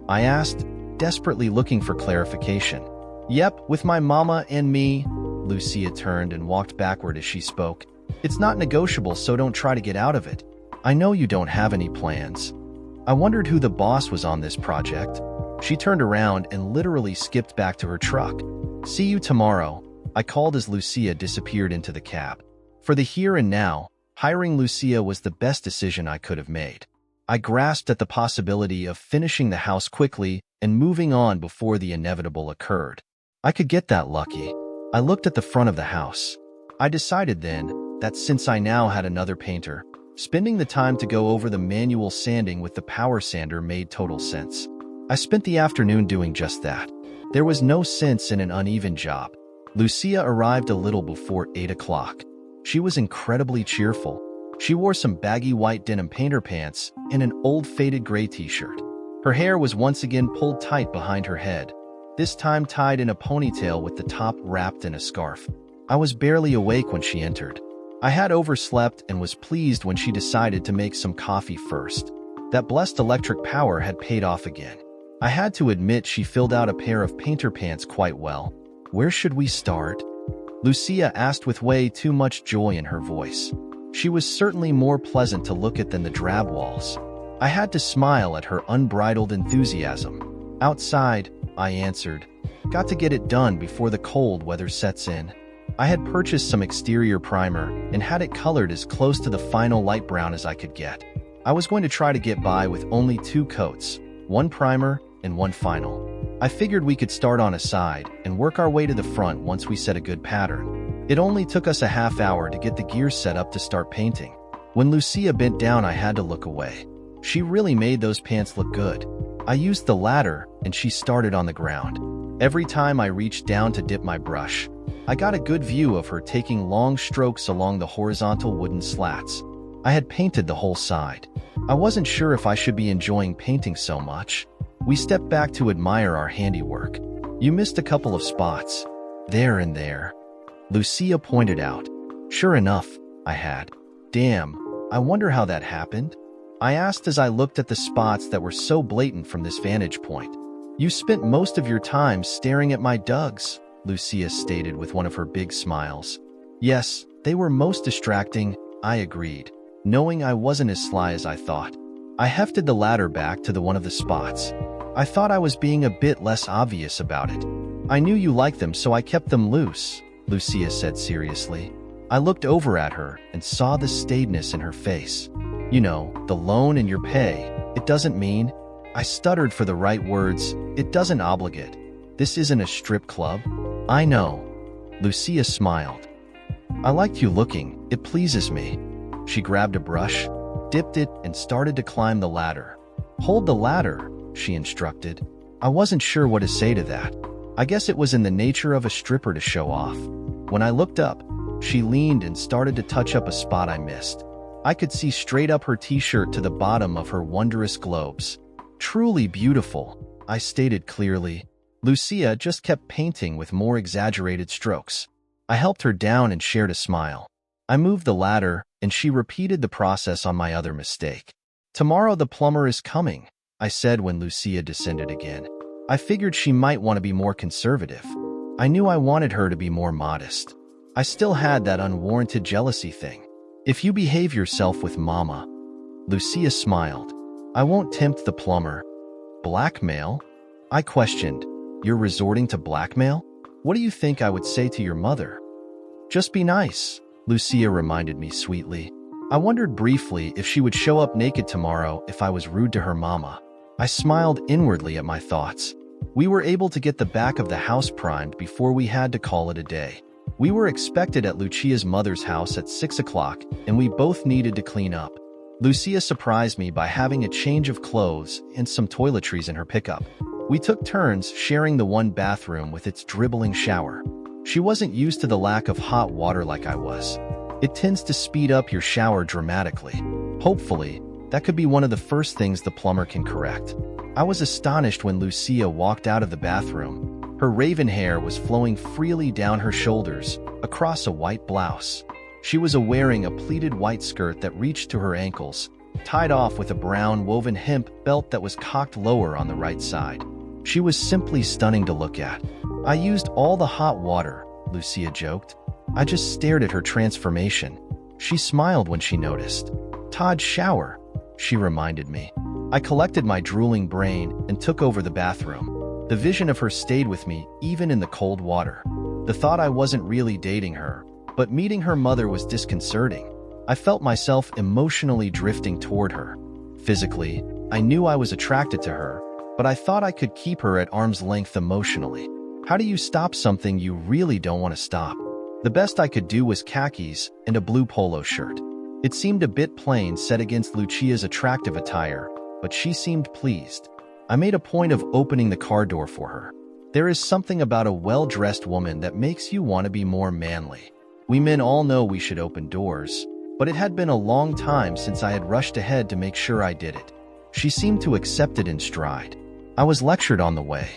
I asked, desperately looking for clarification. Yep, with my mama and me. Lucia turned and walked backward as she spoke. It's not negotiable, so don't try to get out of it. I know you don't have any plans. I wondered who the boss was on this project. She turned around and literally skipped back to her truck. See you tomorrow, I called as Lucia disappeared into the cab. For the here and now, hiring Lucia was the best decision I could have made. I grasped at the possibility of finishing the house quickly and moving on before the inevitable occurred. I could get that lucky. I looked at the front of the house. I decided then that since I now had another painter, spending the time to go over the manual sanding with the power sander made total sense. I spent the afternoon doing just that. There was no sense in an uneven job. Lucia arrived a little before 8 o'clock. She was incredibly cheerful. She wore some baggy white denim painter pants and an old faded gray t-shirt. Her hair was once again pulled tight behind her head, this time tied in a ponytail with the top wrapped in a scarf. I was barely awake when she entered. I had overslept and was pleased when she decided to make some coffee first. That blessed electric power had paid off again. I had to admit she filled out a pair of painter pants quite well. Where should we start? Lucia asked with way too much joy in her voice. She was certainly more pleasant to look at than the drab walls. I had to smile at her unbridled enthusiasm. Outside, I answered. Got to get it done before the cold weather sets in. I had purchased some exterior primer and had it colored as close to the final light brown as I could get. I was going to try to get by with only 2 coats, one primer and one final. I figured we could start on a side and work our way to the front once we set a good pattern. It only took us a half hour to get the gears set up to start painting. When Lucia bent down, I had to look away. She really made those pants look good. I used the ladder, and she started on the ground. Every time I reached down to dip my brush, I got a good view of her taking long strokes along the horizontal wooden slats. I had painted the whole side. I wasn't sure if I should be enjoying painting so much. We stepped back to admire our handiwork. "You missed a couple of spots. There and there," Lucia pointed out. Sure enough, I had. "Damn, I wonder how that happened?" I asked as I looked at the spots that were so blatant from this vantage point. "You spent most of your time staring at my dugs," Lucia stated with one of her big smiles. "Yes, they were most distracting," I agreed, knowing I wasn't as sly as I thought. I hefted the ladder back to one of the spots. I thought I was being a bit less obvious about it. "I knew you liked them, so I kept them loose," Lucia said seriously. I looked over at her and saw the staidness in her face. "You know, the loan and your pay, it doesn't mean—" I stuttered for the right words. "It doesn't obligate. This isn't a strip club." "I know." Lucia smiled. "I liked you looking. It pleases me." She grabbed a brush, dipped it, and started to climb the ladder. "Hold the ladder," she instructed. I wasn't sure what to say to that. I guess it was in the nature of a stripper to show off. When I looked up, she leaned and started to touch up a spot I missed. I could see straight up her t-shirt to the bottom of her wondrous globes. "Truly beautiful," I stated clearly. Lucia just kept painting with more exaggerated strokes. I helped her down and shared a smile. I moved the ladder, and she repeated the process on my other mistake. "Tomorrow the plumber is coming," I said when Lucia descended again. I figured she might want to be more conservative. I knew I wanted her to be more modest. I still had that unwarranted jealousy thing. "If you behave yourself with Mama." Lucia smiled. "I won't tempt the plumber." "Blackmail?" I questioned. "You're resorting to blackmail? What do you think I would say to your mother?" "Just be nice," Lucia reminded me sweetly. I wondered briefly if she would show up naked tomorrow if I was rude to her mama. I smiled inwardly at my thoughts. We were able to get the back of the house primed before we had to call it a day. We were expected at Lucia's mother's house at 6 o'clock, and we both needed to clean up. Lucia surprised me by having a change of clothes and some toiletries in her pickup. We took turns sharing the one bathroom with its dribbling shower. She wasn't used to the lack of hot water like I was. It tends to speed up your shower dramatically. Hopefully, that could be one of the first things the plumber can correct. I was astonished when Lucia walked out of the bathroom. Her raven hair was flowing freely down her shoulders, across a white blouse. She was wearing a pleated white skirt that reached to her ankles, tied off with a brown woven hemp belt that was cocked lower on the right side. She was simply stunning to look at. "I used all the hot water," Lucia joked. I just stared at her transformation. She smiled when she noticed. "Todd's shower," she reminded me. I collected my drooling brain and took over the bathroom. The vision of her stayed with me, even in the cold water. The thought I wasn't really dating her, but meeting her mother was disconcerting. I felt myself emotionally drifting toward her. Physically, I knew I was attracted to her, but I thought I could keep her at arm's length emotionally. How do you stop something you really don't want to stop? The best I could do was khakis and a blue polo shirt. It seemed a bit plain set against Lucia's attractive attire, but she seemed pleased. I made a point of opening the car door for her. There is something about a well-dressed woman that makes you want to be more manly. We men all know we should open doors, but it had been a long time since I had rushed ahead to make sure I did it. She seemed to accept it in stride. I was lectured on the way.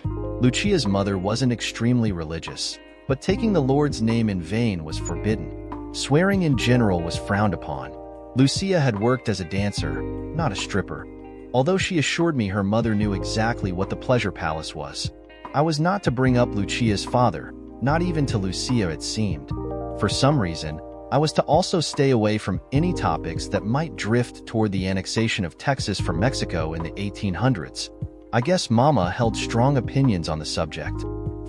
Lucia's mother wasn't extremely religious, but taking the Lord's name in vain was forbidden. Swearing in general was frowned upon. Lucia had worked as a dancer, not a stripper. Although she assured me her mother knew exactly what the pleasure palace was, I was not to bring up Lucia's father, not even to Lucia it seemed. For some reason, I was to also stay away from any topics that might drift toward the annexation of Texas from Mexico in the 1800s. I guess Mama held strong opinions on the subject.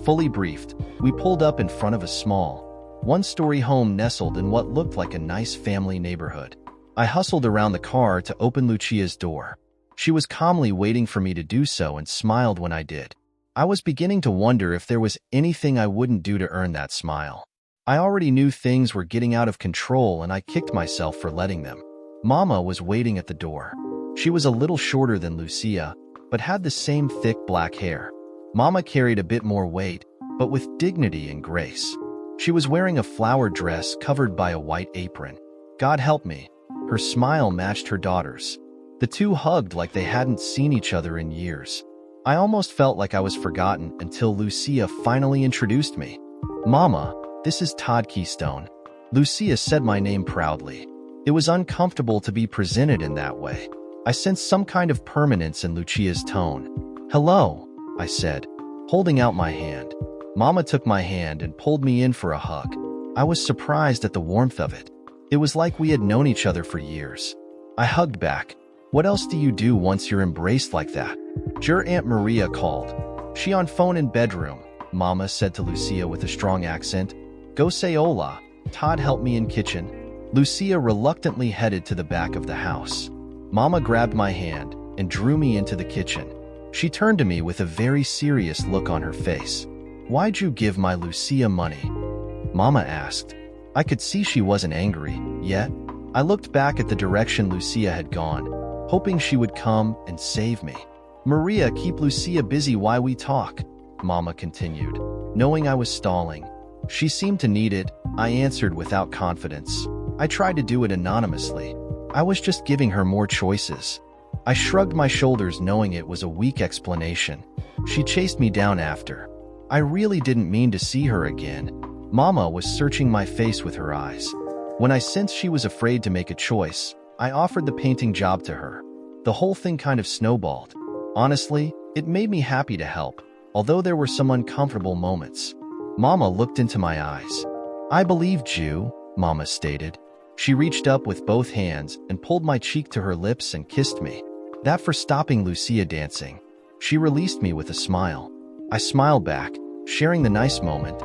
Fully briefed, we pulled up in front of a small, one-story home nestled in what looked like a nice family neighborhood. I hustled around the car to open Lucia's door. She was calmly waiting for me to do so and smiled when I did. I was beginning to wonder if there was anything I wouldn't do to earn that smile. I already knew things were getting out of control, and I kicked myself for letting them. Mama was waiting at the door. She was a little shorter than Lucia, but had the same thick black hair. Mama carried a bit more weight, but with dignity and grace. She was wearing a flowered dress covered by a white apron. God help me. Her smile matched her daughter's. The two hugged like they hadn't seen each other in years. I almost felt like I was forgotten until Lucia finally introduced me. Mama, this is Todd Keystone. Lucia said my name proudly. It was uncomfortable to be presented in that way. I sensed some kind of permanence in Lucia's tone. Hello, I said, holding out my hand. Mama took my hand and pulled me in for a hug. I was surprised at the warmth of it. It was like we had known each other for years. I hugged back. What else do you do once you're embraced like that? Your Aunt Maria called. She on phone in bedroom, Mama said to Lucia with a strong accent. Go say hola. Todd helped me in kitchen. Lucia reluctantly headed to the back of the house. Mama grabbed my hand and drew me into the kitchen. She turned to me with a very serious look on her face. Why'd you give my Lucia money? Mama asked. I could see she wasn't angry, yet. I looked back at the direction Lucia had gone, hoping she would come and save me. Maria, keep Lucia busy while we talk, Mama continued, knowing I was stalling. She seemed to need it, I answered without confidence. I tried to do it anonymously. I was just giving her more choices. I shrugged my shoulders knowing it was a weak explanation. She chased me down after. I really didn't mean to see her again. Mama was searching my face with her eyes. When I sensed she was afraid to make a choice, I offered the painting job to her. The whole thing kind of snowballed. Honestly, it made me happy to help, although there were some uncomfortable moments. Mama looked into my eyes. I believed you, Mama stated. She reached up with both hands and pulled my cheek to her lips and kissed me. That for stopping Lucia dancing. She released me with a smile. I smiled back, sharing the nice moment,